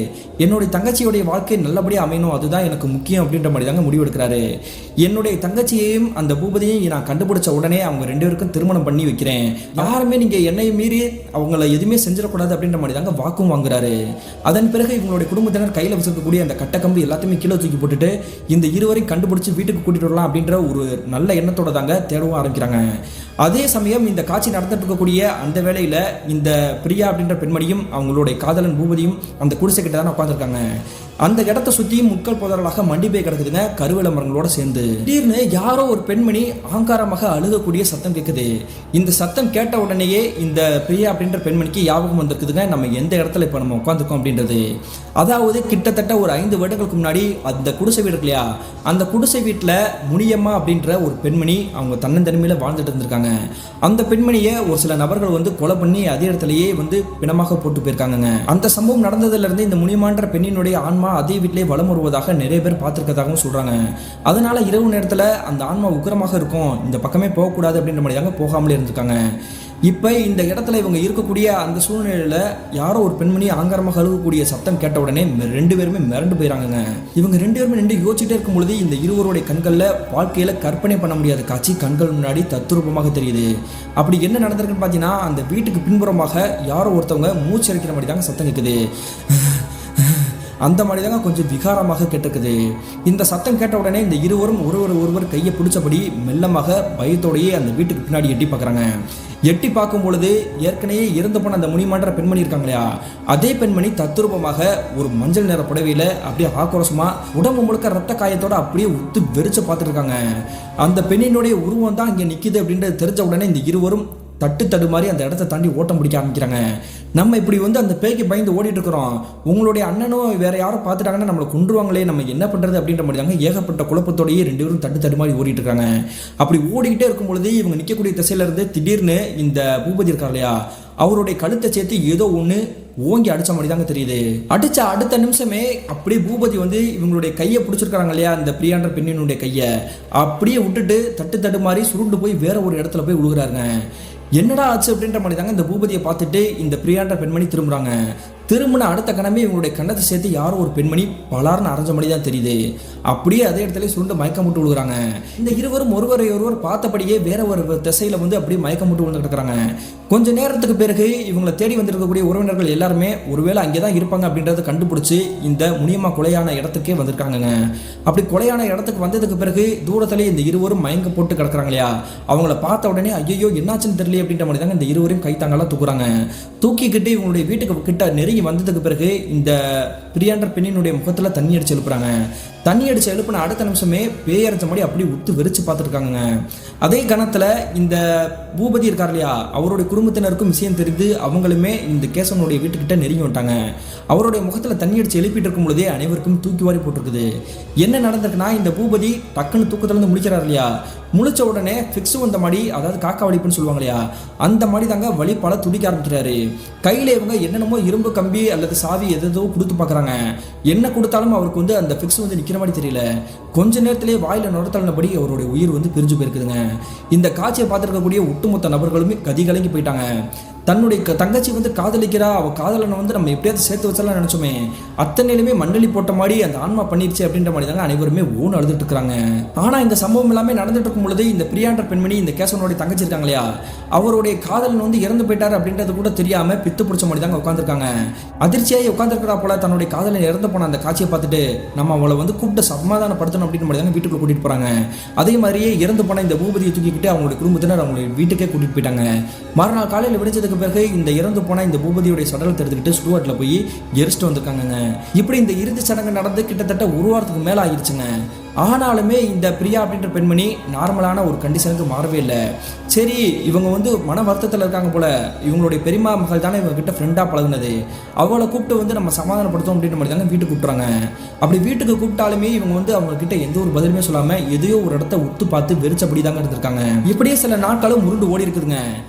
என்னுடைய தங்கச்சியுடைய வாழ்க்கை நல்லபடியாக அமையணும், அதுதான் எனக்கு முக்கியம் அப்படின்ற மாதிரி தாங்க முடிவெடுக்கிறாரு. என்னுடைய தங்கச்சியையும் அந்த பூபதியையும் நான் கண்டுபிடிச்ச உடனே அவங்க 2 பேருக்கும் திருமணம் பண்ணி வைக்கிறேன், யாருமே நீங்க என்னை மீறி அவங்கள எதுவுமே செஞ்சிடக்கூடாது அப்படின்ற மாதிரி தாங்க வாக்கும் வாங்குறாரு. அதன் பிறகு இவங்களுடைய குடும்பத்தினர் கையில் வச்சிருக்கக்கூடிய அந்த கட்டக்கம்பு எல்லாத்தையுமே கீழே தூக்கி போட்டுட்டு இந்த இருவரையும் கண்டுபிடிச்சு வீட்டுக்கு கூட்டிட்டு வரலாம் அப்படின்ற ஒரு நல்ல எண்ணத்தோட தாங்க தேடவும் ஆரம்பிக்கிறாங்க. அதே சமயம் இந்த காட்சி நடந்துட்டு இருக்கக்கூடிய அந்த வேளையில இந்த பிரியா அப்படின்ற பெண்மணியும் அவங்களுடைய காதலன் பூபதியும் அந்த குடிசை கிட்ட தானே உட்காந்துருக்காங்க. அந்த இடத்தை சுற்றியும் முட்கள் புதர்களாக மண்டி போய் கிடக்குதுங்க கருவேல மரங்களோட சேர்ந்து. திடீர்னு யாரோ ஒரு பெண்மணி ஆங்காரமாக அழுகக்கூடிய சத்தம் கேட்குது. இந்த சத்தம் கேட்ட உடனேயே இந்த பிரியா அப்படின்ற பெண்மணிக்கு ஞாபகம் வந்திருக்குதுங்க, நம்ம எந்த இடத்துல இப்போ நம்ம உட்காந்துருக்கோம் அப்படின்றது. அதாவது கிட்டத்தட்ட ஒரு 5 வருடங்களுக்கு முன்னாடி அந்த குடிசை வீடு இல்லையா, அந்த குடிசை வீட்டில் முனியம்மா அப்படின்ற ஒரு பெண்மணி அவங்க தன்னந்தனிமையில் வாழ்ந்துட்டு இருந்திருக்காங்க. அந்த பெண்மணியை ஒரு சில நபர்கள் வந்து கொலை பண்ணி அதே இடத்துலயே வந்து பிணமாக போட்டு போயிருக்காங்க. அந்த சம்பவம் நடந்ததுல இருந்து இந்த முனியம்மான்ற பெண்ணினுடைய ஆன்மா அதே வீட்டிலே வலம் வருவதாக நிறைய பேர் பார்த்துருக்கதாகவும் சொல்றாங்க. அதனால இரவு நேரத்தில் அந்த ஆன்மா உக்கிரமாக இருக்கும், இந்த பக்கமே போகக்கூடாது அப்படின்ற மாதிரி தாங்க போகாமலே இருந்திருக்காங்க. இப்போ இந்த இடத்துல இவங்க இருக்கக்கூடிய அந்த சூழ்நிலையில் யாரோ ஒரு பெண்மணி ஆங்காரமாக அழுகக்கூடிய சத்தம் கேட்ட உடனே 2 பேருமே மிரண்டு போயிறாங்க. இவங்க 2 பேருமே நின்று யோசிச்சுட்டே இருக்கும் பொழுது இந்த இருவருடைய கண்களில் வாழ்க்கையில் கற்பனை பண்ண முடியாத காட்சி கண்கள் முன்னாடி தத்ரூபமாக தெரியுது. அப்படி என்ன நடந்திருக்குன்னு பார்த்தீங்கன்னா, அந்த வீட்டுக்கு பின்புறமாக யாரோ ஒருத்தவங்க மூச்சு அடிக்கிற மாதிரி தாங்க சத்தம் கேட்குது. அந்த மாதிரி தாங்க கொஞ்சம் விகாரமாக கேட்டிருக்குது. இந்த சத்தம் கேட்ட உடனே இந்த இருவரும் ஒருவர் கையை பிடிச்சபடி மெல்லமாக பயத்தோடையே அந்த வீட்டுக்கு பின்னாடி எட்டி பார்க்குறாங்க. எட்டி பார்க்கும் பொழுது ஏற்கனவே இறந்து போன அந்த முனிமான்ற பெண்மணி இருக்காங்க இல்லையா, அதே பெண்மணி தத்துரூபமாக ஒரு மஞ்சள் நிற புடவையில அப்படியே ஆக்ரோஷமா உடம்பு முழுக்க ரத்த காயத்தோட அப்படியே உத்து வெறிச்சு பார்த்துட்டு இருக்காங்க. அந்த பெண்ணினுடைய உருவம் தான் இங்கே நிற்கிது அப்படின்றது தெரிஞ்ச உடனே இந்த இருவரும் தட்டு தடுமாறி அந்த இடத்த தாண்டி ஓட்டம் பிடிக்க ஆரம்பிக்கிறாங்க. நம்ம இப்படி வந்து அந்த பேய்க்கு பயந்து ஓடிட்டு இருக்கிறோம், உங்களுடைய அண்ணனும் வேற யாரும் பார்த்துட்டாங்கன்னா நம்மளை கொண்டுருவாங்களே, நம்ம என்ன பண்றது அப்படின்ற மாதிரி தாங்க ஏகப்பட்ட குழப்பத்தோடையே 2 பேரும் தட்டு தடுமாறி ஓடிட்டு இருக்காங்க. அப்படி ஓடிக்கிட்டே இருக்கும் பொழுது இவங்க நிற்கக்கூடிய திசையில இருந்து திடீர்னு இந்த பூபதி இருக்கார் இல்லையா, அவருடைய கழுத்தை சேர்த்து ஏதோ ஒன்று ஓங்கி அடிச்ச மாதிரி தாங்க தெரியுது. அடிச்ச அடுத்த நிமிஷமே அப்படியே பூபதி வந்து இவங்களுடைய கையை பிடிச்சிருக்காங்க இல்லையா, இந்த பிரியான்ற பெண்ணினுடைய கையை அப்படியே விட்டுட்டு தட்டு தட்டு மாதிரி சுருண்டு போய் வேற ஒரு இடத்துல போய் விழுகிறாருங்க. என்னடா ஆச்சு அப்படின்ற மாதிரி தாங்க இந்த பூபதியை பார்த்துட்டு இந்த பிரியான்ற பெண்மணி திரும்புறாங்க. திரும்பின அடுத்த கணமே இவங்களுடைய கண்ணத்தை சேர்த்து யாரோ ஒரு பெண்மணி பலார்னு அரைஞ்ச மாதிரி தான் தெரியுது. அப்படியே அதே இடத்துல சுருண்டு மயக்கம் விட்டு விழுகிறாங்க. இந்த இருவரும் ஒருவர் பார்த்தபடியே வேற ஒரு திசையில வந்து அப்படியே மயக்கம் விட்டு விழுந்துட்டு இருக்கிறாங்க. கொஞ்ச நேரத்துக்கு பிறகு இவங்களை தேடி வந்திருக்கக்கூடிய உறவினர்கள் எல்லாருமே ஒருவேளை அங்கே தான் இருப்பாங்க அப்படின்றத கண்டுபிடிச்சு இந்த முனியம்மா கொலையான இடத்துக்கே வந்திருக்காங்க. அப்படி கொலையான இடத்துக்கு வந்ததுக்கு பிறகு தூரத்திலே இந்த இருவரும் மயங்க போட்டு கிடக்குறாங்க இல்லையா, அவங்கள பார்த்த உடனே ஐயோ என்னாச்சுன்னு தெரியல அப்படின்ற மாதிரி தாங்க இந்த இருவரையும் கைத்தாங்கலாம் தூக்குறாங்க. தூக்கிக்கிட்டு இவங்களுடைய வீட்டுக்கு கிட்ட நெருங்கி வந்ததுக்கு பிறகு இந்த பிரியான்ற பெண்ணினுடைய முகத்துல தண்ணி அடிச்சு எழுப்புறாங்க. தண்ணி அடிச்சு எழுப்பின அடுத்த நிமிஷமே பேயரைச்ச மாதிரி அப்படியே உத்து வெறிச்சு பார்த்துருக்காங்க. அதே கணத்துல இந்த பூபதி இருக்கார் இல்லையா, அவருடைய குடும்பத்தினருக்கும் விஷயம் தெரிந்து அவங்களுமே இந்த கேசவனுடைய வீட்டுக்கிட்ட நெருங்கி வந்துட்டாங்க. அவருடைய முகத்துல தண்ணி அடிச்சு எழுப்பிட்டு இருக்கும் பொழுதே அனைவருக்கும் தூக்கி வாரி போட்டிருக்குது. என்ன நடந்திருக்குன்னா, இந்த பூபதி டக்குன்னு தூக்கத்துல இருந்து முழிக்கிறார் இல்லையா, முழிச்ச உடனே ஃபிக்ஸ் வந்த மாதிரி, அதாவது காக்கா வலிப்புன்னு சொல்லுவாங்க இல்லையா, அந்த மாதிரி தாங்க வலிப்பால துடிக்க ஆரம்பிக்கிறாரு. கையில இவங்க என்னென்னமோ இரும்பு கம்பி அல்லது சாவி எதோ கொடுத்து பார்க்குறாங்க. என்ன கொடுத்தாலும் அவருக்கு வந்து அந்த ஃபிக்ஸ் வந்து நிற்கிற மாதிரி தெரியல. கொஞ்ச நேரத்திலேயே வாயில நுரத்தலனபடி அவருடைய உயிர் வந்து பிரிஞ்சு போயிருக்குதுங்க. இந்த காட்சியை பார்த்துருக்கக்கூடிய ஒட்டுமொத்த நபர்களுமே கதி கலங்கி போயிட்டாங்க. தன்னுடைய தங்கச்சி வந்து காதலிக்கிறா, அவள் காதலனை வந்து நம்ம எப்படியாவது சேர்த்து வச்சலாம் நினைச்சோமே, அத்தனையிலுமே மண்டலி போட்ட மாதிரி அந்த ஆன்மா பண்ணிருச்சு அப்படின்ற மாதிரி தாங்க அனைவருமே ஊன் அழுதுட்டு இருக்கிறாங்க. ஆனா இந்த சம்பவம் எல்லாமே நடந்துட்டு இருக்கும் பொழுது இந்த பிரியான்ற பெண்மணி இந்த கேசவனுடைய தங்கச்சி இருக்காங்க இல்லையா, அவருடைய காதலன் வந்து இறந்து போயிட்டாரு அப்படின்றது கூட தெரியாம பித்து பிடிச்ச மாதிரி தாங்க உட்காந்துருக்காங்க. அதிர்ச்சியாகி உட்காந்துருக்கிறா போல தன்னுடைய காதலன் இறந்து போன அந்த காட்சியை பார்த்துட்டு நம்ம அவளை வந்து கூப்பிட்டு சமாதானப்படுத்தணும் அப்படின்னு மாதிரி தாங்க வீட்டுக்குள்ள கூட்டிட்டு போறாங்க. அதே மாதிரியே இறந்து போன இந்த பூபதியை தூக்கிக்கிட்டு அவங்களுடைய குடும்பத்தினர் அவங்களுடைய வீட்டுக்கே கூட்டிட்டு போயிட்டாங்க. மறுநாள் காலையில் விடிஞ்சதுக்கு பிறகு இந்த இறந்து போன இந்த பூபதியுடைய சடலத்தை எடுத்துக்கிட்டு சுடுகாட்டில் போய் எரிச்சிட்டு வந்திருக்காங்க. இப்படி இந்த இறுதி சடங்கு நடந்து கிட்டத்தட்ட ஒரு வாரத்துக்கு மேல ஆகிருச்சுங்க. ஆனாலுமே இந்த பிரியா அப்படின்ற பெண்மணி நார்மலான ஒரு கண்டிஷனுக்கு மாறவே இல்லை. சரி, இவங்க வந்து மன வருத்தத்தில் இருக்காங்க போல, இவங்களுடைய பெரியம்மா மகள் தானே இவங்க கிட்ட ஃப்ரெண்டாக பழகுனது, அவளை கூப்பிட்டு வந்து நம்ம சமாதானப்படுத்தோம் அப்படின்ற மாதிரி தாங்க வீட்டுக்கு கூப்பிட்றாங்க. அப்படி வீட்டுக்கு கூப்பிட்டாலுமே இவங்க வந்து அவங்க கிட்ட எந்த ஒரு பதிலுமே சொல்லாமல் எதையோ ஒரு இடத்த உத்து பார்த்து வெறிச்சபடி தாங்க இருந்திருக்காங்க. இப்படியே சில நாட்களும் உருண்டு ஓடி இருக்குதுங்க.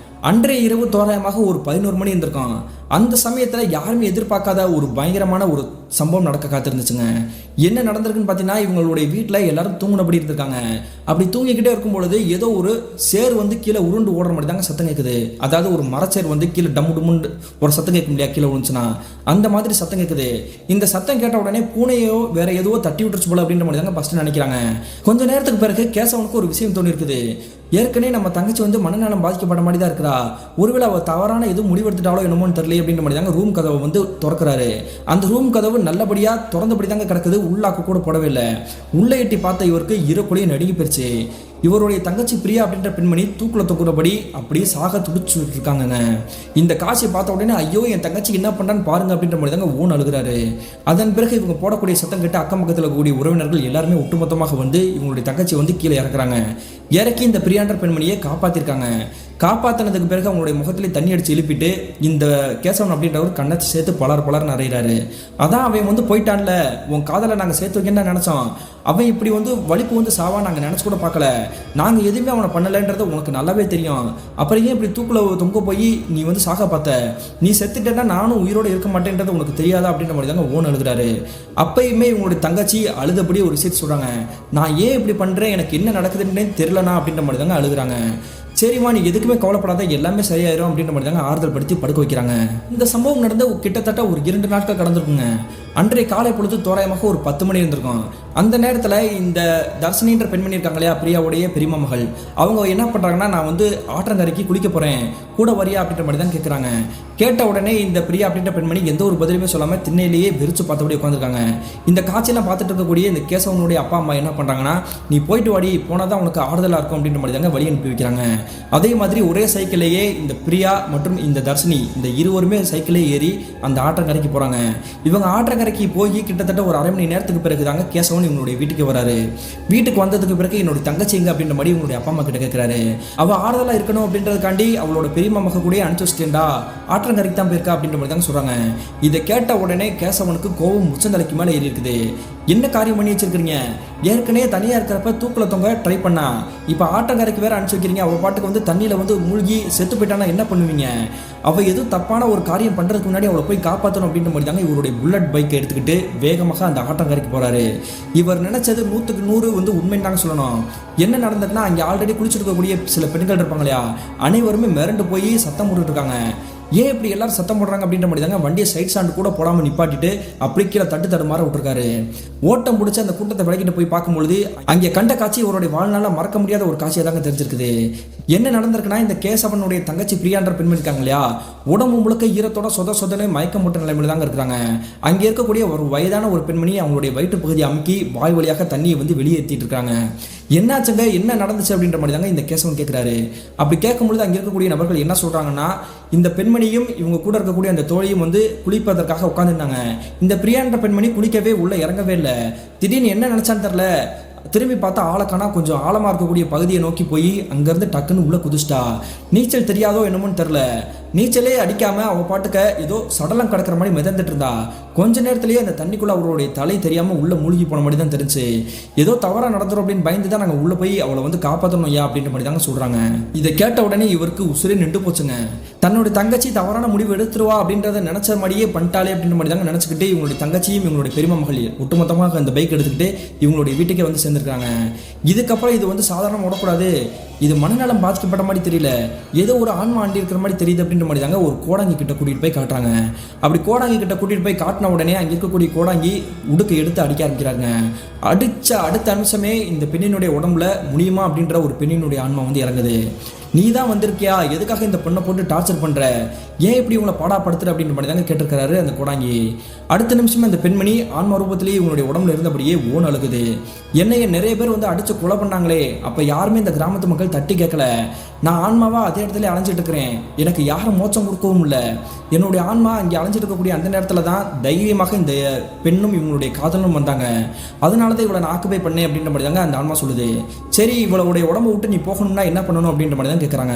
அன்றைய இரவு தோராயமாக ஒரு 11 மணி இருந்திருக்கும். அந்த சமயத்தில் யாருமே எதிர்பார்க்காத ஒரு பயங்கரமான ஒரு சம்பவம் நடக்க காத்திருந்துச்சுங்க. என்ன நடந்திருக்குன்னு பார்த்தீங்கன்னா, இவங்களுடைய வீட்டில் எல்லாரும் தூங்கினபடி இருந்திருக்காங்க. அப்படி தூங்கிக்கிட்டே இருக்கும் பொழுது ஏதோ ஒரு சேர் வந்து கீழே உருண்டு ஓடுற மாதிரி தாங்க சத்தம் கேட்குது. அதாவது ஒரு மரச்சேர் வந்து கீழே டம்மு டும்முன்னு ஒரு சத்தம் கேட்க முடியாது, கீழே விழுந்துச்சுன்னா அந்த மாதிரி சத்தம் கேட்குது. இந்த சத்தம் கேட்ட உடனே பூனையோ வேற ஏதோ தட்டி விட்டுருச்சு போல அப்படின்ற மாதிரி தாங்க ஃபர்ஸ்ட் நினைக்கிறாங்க. கொஞ்ச நேரத்துக்கு பிறகு கேசவனுக்கு ஒரு விஷயம் தோணி இருக்குது. ஏற்கனவே நம்ம தங்கச்சி வந்து மனநலம் பாதிக்கப்பட்ட மாதிரி தான் இருக்கிறா, ஒருவேளை அவள் தவறான எதுவும் முடிவெடுத்துட்டாலோ என்னமோன்னு தெரியல அப்படின்ற மாதிரி தாங்க ரூம் கதவை வந்து திறக்கிறாரு. அந்த ரூம் கதவு நல்லபடியா திறந்தபடி தாங்க கிடக்குது, உள்ளாக்க கூட போடவே இல்லை. உள்ள எட்டி பார்த்த இவருக்கு இறக்குலையும் நடுங்கி போயிடுச்சு. இவருடைய தங்கச்சி பிரியா அப்படின்ற பெண்மணி தூக்குல தொங்குறபடி அப்படியே சாக துடிச்சுட்டு இருக்காங்க. இந்த காட்சியை பார்த்த உடனே ஐயோ என் தங்கச்சி என்ன பண்றான்னு பாருங்க அப்படின்ற மாதிரி தாங்க ஊன் அழுகிறாரு. அதன் பிறகு இவங்க போடக்கூடிய சத்தம் கேட்டு அக்கம் பக்கத்தில் கூடிய உறவினர்கள் எல்லாருமே ஒட்டுமொத்தமாக வந்து இவங்களுடைய தங்கச்சி வந்து கீழே இறக்குறாங்க. இறக்கி இந்த பிரியான்ற பெண்மணியை காப்பாத்திருக்காங்க. காப்பாற்றினதுக்கு பிறகு அவங்களுடைய முகத்திலே தண்ணி அடிச்சு எழுப்பிட்டு இந்த கேசவன் அப்படின்றவர் கண்ணத்தை சேர்த்து பலர் நிறையிறாரு. அதான் அவன் வந்து போயிட்டான்ல, உன் காதலை நாங்கள் சேர்த்து வைக்கன்னு நினைச்சோம், அவன் இப்படி வந்து வலிப்பு வந்து சாவா நாங்கள் நினச்சி கூட பார்க்கல, நாங்கள் எதுவுமே அவனை பண்ணலைன்றது உனக்கு நல்லாவே தெரியும், அப்புறம் ஏன் இப்படி தூக்குல தொங்க போய் நீ வந்து சாக பார்த்த, நீ செத்துட்டேன்னா நானும் உயிரோடு இருக்க மாட்டேன்றது உனக்கு தெரியாதா அப்படின்ற மாதிரி தாங்க ஓன் அழுகிறாரு. அப்பயுமே இவங்களுடைய தங்கச்சி அழுதபடி ஒரு விஷயத்தை சொல்கிறாங்க, நான் ஏன் இப்படி பண்ணுறேன், எனக்கு என்ன நடக்குதுன்னே தெரிலனா அப்படின்ற மாதிரி தாங்க அழுகிறாங்க. சரிம்மா நீ எதுக்குமே கவலைப்படாத, எல்லாமே சரியாயிரும் அப்படின்ற மாதிரி தாங்க ஆறுதல் படுத்தி படுக்க வைக்கிறாங்க. இந்த சம்பவம் நடந்து கிட்டத்தட்ட ஒரு 2 நாட்கள் கடந்திருக்குங்க. அன்றைய காலை பொழுது தோராயமாக ஒரு 10 மணி இருந்திருக்கும். அந்த நேரத்தில் இந்த தர்ஷினின்ற பெண்மணி இருக்காங்க இல்லையா, பிரியாவுடைய பெரியம்மா மகள், அவங்க என்ன பண்ணுறாங்கன்னா, நான் வந்து ஆற்றங்கரைக்கு குளிக்க போகிறேன், கூட வரியா அப்படின்ற மாதிரி தான் கேட்குறாங்க. கேட்ட உடனே இந்த பிரியா அப்படின்ற பெண்மணி எந்த ஒரு பதிலுமே சொல்லாமல் திண்ணையிலேயே வெறிச்சு பார்த்தபடி உட்காந்துருக்காங்க. இந்த காட்சியெல்லாம் பார்த்துட்டு இருக்கக்கூடிய இந்த கேசவனுடைய அப்பா அம்மா என்ன பண்ணுறாங்கன்னா, நீ போயிட்டு வாடி, போனால் தான் உனக்கு ஆறுதலாக இருக்கும் அப்படின்ற மாதிரி தாங்க வழி அனுப்பி வைக்கிறாங்க. அதே மாதிரி ஒரே சைக்கிளையே இந்த பிரியா மற்றும் இந்த தர்ஷினி இந்த இருவருமே சைக்கிளே ஏறி அந்த ஆற்றங்கரைக்கு போகிறாங்க. இவங்க ஆற்றங்கரைக்கு போய் கிட்டத்தட்ட ஒரு அரை மணி நேரத்துக்கு பிறகு தாங்க கேசவன் கேசவன் இவங்களுடைய வீட்டுக்கு வராரு. வீட்டுக்கு வந்ததுக்கு பிறகு என்னுடைய தங்கச்சி எங்க அப்படின்ற மாதிரி இவங்களுடைய அப்பா அம்மா கிட்ட கேட்கிறாரு. அவ ஆறுதலா இருக்கணும் அப்படின்றதுக்காண்டி அவளோட பெரியம்மா மக கூட அனுப்பிச்சு வச்சுட்டேன்டா, ஆற்றங்கரைக்கு தான் போயிருக்கா அப்படின்ற மாதிரி தாங்க சொல்றாங்க. இதை கேட்ட உடனே கேசவனுக்கு கோபம் உச்சந்தலைக்கு மேலே ஏறி இருக்குது. என்ன காரியம் பண்ணி வச்சிருக்கீங்க? ஏற்கனவே தனியா இருக்கிறப்ப தூக்குல தொங்க ட்ரை பண்ணா, இப்ப ஆற்றங்கரைக்கு வேற அனுப்பிச்சு வைக்கிறீங்க. அவ பாட்டுக்கு வந்து தண்ணியில வந்து மூழ்கி செத்து போயிட்டானா என்ன பண்ணுவீங்க? அவ எதுவும் தப்பான ஒரு காரியம் பண்றதுக்கு முன்னாடி அவளை போய் காப்பாற்றணும் அப்படின்ற மாதிரி தாங்க இவருடைய புல்லட் பைக்கை எடுத்துக்கிட்டு வேகமாக அந்த ஆற்றங்கரைக்கு போறாரு. இவர் நினைச்சது 100க்கு 100 வந்து உண்மைன்னு தாங்க சொல்லணும். என்ன நடந்ததுன்னா, அங்கே ஆல்ரெடி குளிச்சிருக்கக்கூடிய சில பெண்கள் இருப்பாங்க இல்லையா, அனைவருமே மிரண்டு போய் சத்தம் போட்டுட்டு இருக்காங்க. ஏன் இப்படி எல்லாரும் சத்தம் போடுறாங்க அப்படின்ற மாதிரி தாங்க வண்டியை சைட் ஸ்டாண்டு கூட போடாமல் நிப்பாட்டிட்டு அப்படி கீழே தடுமாற விட்டுருக்காரு. ஓட்டம் பிடிச்சி அந்த கூட்டத்தை விளக்கிட்டு போய் பார்க்கும்பொழுது அங்கே கண்ட காட்சி இவருடைய வாழ்நாள மறக்க முடியாத ஒரு காட்சியாக தாங்க தெரிஞ்சிருக்குது. என்ன நடந்திருக்குன்னா, இந்த கேசவனுடைய தங்கச்சி பிரியான்ற பெண்மணி இருக்காங்க இல்லையா, உடம்பு முழுக்க ஈரத்தோட சொதனை மயக்கம் போட்ட நிலைமையில தாங்க இருக்கிறாங்க. அங்கே இருக்கக்கூடிய ஒரு வயதான ஒரு பெண்மணி அவங்களுடைய வயிற்று பகுதியை அமுக்கி வாய் வழியாக தண்ணியை வந்து வெளியேற்றிட்டு இருக்காங்க. என்னாச்சுங்க, என்ன நடந்துச்சு அப்படின்ற மாதிரி தாங்க இந்த கேசவன் கேட்கிறாரு. அப்படி கேட்கும்பொழுது அங்கே இருக்கக்கூடிய நபர்கள் என்ன சொல்றாங்கன்னா, இந்த பெண்மணியும் இவங்க கூட இருக்கக்கூடிய அந்த தோழியும் வந்து குளிப்பதற்காக உட்காந்துருந்தாங்க. இந்த பிரியான்ற பெண்மணி குளிக்கவே உள்ள இறங்கவே இல்லை. திடீர்னு என்ன நினைச்சான்னு தெரியல, திரும்பி பார்த்தா ஆளக்கானா கொஞ்சம் ஆழமா இருக்கக்கூடிய பகுதியை நோக்கி போய் அங்கிருந்து டக்குன்னு உள்ள குதிச்சிட்டா. நீச்சல் தெரியாதோ என்னமோன்னு தெரியல, நீச்சலே அடிக்காம அவ பாட்டுக்க ஏதோ சடலம் கிடக்கிற மாதிரி மிதந்துட்டு இருந்தா. கொஞ்ச நேரத்திலேயே அந்த தண்ணிக்குள்ள அவருடைய தலை தெரியாம உள்ள மூழ்கி போன மாதிரி தான் தெரிஞ்சு. ஏதோ தவறா நடந்துரும் அப்படின்னு பயந்து தான் நாங்க உள்ள போய் அவளை வந்து காப்பாற்றணும் ஐயா அப்படின்ற மாதிரி தாங்க சொல்றாங்க. இதை கேட்ட உடனே இவருக்கு உசுரே நின்று போச்சுங்க. தன்னுடைய தங்கச்சி தவறான முடிவு எடுத்துருவா அப்படின்றத நினைச்ச மாதிரியே பண்ணிட்டாலே அப்படின்ற மாதிரி தாங்க நினைச்சுக்கிட்டு இவங்களுடைய தங்கச்சியும் இவங்களுடைய பெரியம்மா மகள் ஒட்டுமொத்தமாக அந்த பைக் எடுத்துக்கிட்டு இவங்களுடைய வீட்டுக்கே வந்து சேர்ந்துருக்காங்க. இதுக்கப்புறம் இது வந்து சாதாரண ஓடக்கூடாது, இது மனநலம் பாதிக்கப்பட்ட மாதிரி தெரியல, ஏதோ ஒரு ஆன்மா ஆண்டி இருக்கிற மாதிரி தெரியுது அப்படின்ற மாதிரி தாங்க ஒரு கோடாங்கி கிட்ட கூட்டிட்டு போய் காட்டுறாங்க. அப்படி கோடாங்கி கிட்ட கூட்டிட்டு போய் காட்டின உடனே அங்கே இருக்கக்கூடிய கோடாங்கி உடுக்க எடுத்து அடிக்க ஆரம்பிக்கிறாங்க. அடிச்ச அடுத்த அம்சமே இந்த பெண்ணினுடைய உடம்புல முடியுமா அப்படின்ற ஒரு பெண்ணினுடைய ஆன்மா வந்து இறங்குது. நீ தான் வந்திருக்கியா, எதுக்காக இந்த பொண்ணை போட்டு டார்ச்சர் பண்ற, ஏன் இப்படி உங்களை பாடாப்படுத்துற அப்படின்ற மாதிரி தாங்க கேட்டிருக்கிறாரு அந்த கோடாங்கி. அடுத்த நிமிஷமே அந்த பெண்மணி ஆன்மா ரூபத்திலேயே இவங்களுடைய உடம்புல இருந்தபடியே ஓன் அழுகுது. என்னைய நிறைய பேர் வந்து அடிச்சு கொலை பண்ணாங்களே, அப்ப யாருமே இந்த கிராமத்து மக்கள் தட்டி கேட்கல, நான் ஆன்மாவா அதே இடத்துல அலைஞ்சிட்டு இருக்கிறேன், எனக்கு யாரும் மோட்சம் கொடுக்கவும் இல்லை. என்னுடைய ஆன்மா அங்கே அலைஞ்சிட்டு இருக்கக்கூடிய அந்த நேரத்தில் தான் தைரியமாக இந்த பெண்ணும் இவங்களுடைய காதலும் வந்தாங்க, அதனால தான் இவளை நான் ஆக்குபை பண்ணேன் அப்படின்ற மாதிரி தாங்க அந்த ஆன்மா சொல்லுது. சரி, இவளுடைய உடம்பை விட்டு நீ போகணும்னா என்ன பண்ணணும் அப்படின்ற மாதிரி தான் கேட்குறாங்க.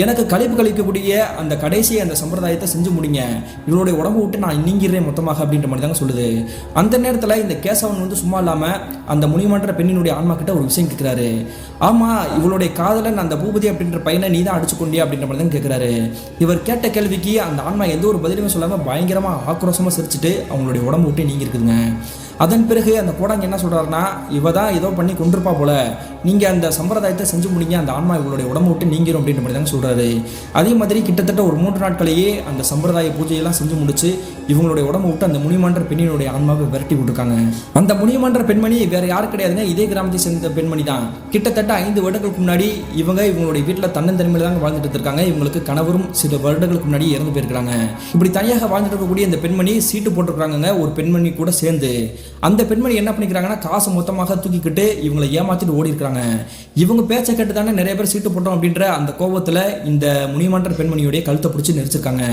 எனக்கு கழிப்பு கழிக்கக்கூடிய அந்த கடைசி அந்த சம்பிரதாயத்தை செஞ்சு முடிங்க, இவளுடைய உடம்பு விட்டு நான் நீங்கிறேன் மொத்தமாக அப்படின்ற மாதிரி தாங்க சொல்லுது. அந்த நேரத்தில் இந்த கேசவன் வந்து சும்மா இல்லாமல் அந்த முனிமன்ற பெண்ணினுடைய ஆன்மா கிட்ட ஒரு விஷயம் கேட்குறாரு. ஆமாம், இவளுடைய காதலன் அந்த பூபதி அப்படின்ற பையனை நீ தான் அடிச்சு கொண்டியா அப்படின்ற மாதிரி தான் கேட்குறாரு. இவர் கேட்ட கேள்விக்கு அந்த ஆன்மா எந்த ஒரு பதிலுமே சொல்லாமல் பயங்கரமாக ஆக்ரோஷமாக சிரிச்சுட்டு அவங்களுடைய உடம்பு விட்டு நீங்கி இருக்குதுங்க. அதன் பிறகு அந்த கோடாங்க என்ன சொல்கிறாருன்னா, இவ தான் ஏதோ பண்ணி கொண்டிருப்பா போல, நீங்கள் அந்த சம்பிரதாயத்தை செஞ்சு முடிங்க, அந்த ஆன்மா இவங்களுடைய உடம்பு விட்டு நீங்கிரும் அப்படின்ற மாதிரி தாங்க சொல்கிறாரு. அதே மாதிரி கிட்டத்தட்ட ஒரு 3 நாட்களையே அந்த சம்பிரதாய பூஜையெல்லாம் செஞ்சு முடிச்சு இவங்களுடைய உடம்பு விட்டு அந்த முனிமன்ற பெண்ணினுடைய ஆன்மாவை விரட்டி விட்டுருக்காங்க. அந்த முனிமன்ற பெண்மணி வேற யாரும் கிடையாதுங்க, இதே கிராமத்தை சேர்ந்த பெண்மணி தான். கிட்டத்தட்ட 5 வருடங்களுக்கு முன்னாடி இவங்களுடைய வீட்டில் தன்னந்தனிமையில் தாங்க வாழ்ந்துட்டு இருக்காங்க. இவங்களுக்கு கணவரும் சில வருடங்களுக்கு முன்னாடி இறந்து போயிருக்காங்க. இப்படி தனியாக வாழ்ந்துட்டு இருக்கக்கூடிய இந்த பெண்மணி சீட்டு போட்டிருக்காங்க ஒரு பெண்மணி கூட சேர்ந்து. அந்த பெண்மணி என்ன பண்ணிக்கிறாங்கன்னா, காசு மொத்தமாக தூக்கிக்கிட்டு இவங்களை ஏமாத்திட்டு ஓடி இருக்காங்க. இவங்க பேச்சை கேட்டு தானே நிறைய பேர் சீட்டு போட்டோம் அப்படின்ற அந்த கோபத்தில் இந்த முனிமன்ற பெண்மணியுடைய கழுத்தை பிடிச்சி நெரிச்சிருக்காங்க.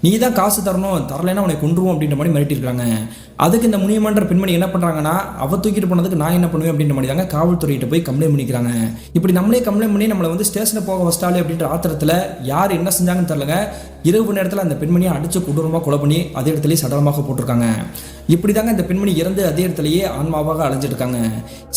நீ தான் காசு தரணும், தரலைன்னா உனக்கு கொன்றுவோம் அப்படின்ற மாதிரி மிரட்டிருக்காங்க. அதுக்கு இந்த முனிமன்ற பெண்மணி என்ன பண்ணுறாங்கன்னா, அவ தூக்கிட்டு போனதுக்கு நான் என்ன பண்ணுவேன் அப்படின்ற மாதிரி தாங்க காவல்துறையிட்ட போய் கம்ப்ளைண்ட் பண்ணிக்கிறாங்க. இப்படி நம்மளே கம்ப்ளைண்ட் பண்ணி நம்மளை வந்து ஸ்டேஷனுக்கு போக வச்சிட்டாலே அப்படின்ற ஆத்திரத்தில் யார் என்ன செஞ்சாங்கன்னு தெரியலங்க, இரவு நேரத்தில் அந்த பெண்மணியை அடித்து கொடூரமாக கொலை பண்ணி அதே இடத்துலேயே சடலமாக போட்டிருக்காங்க. இப்படி தாங்க இந்த பெண்மணி இறந்து அதே இடத்துலையே ஆன்மாவாக அலைஞ்சிட்டு இருக்காங்க.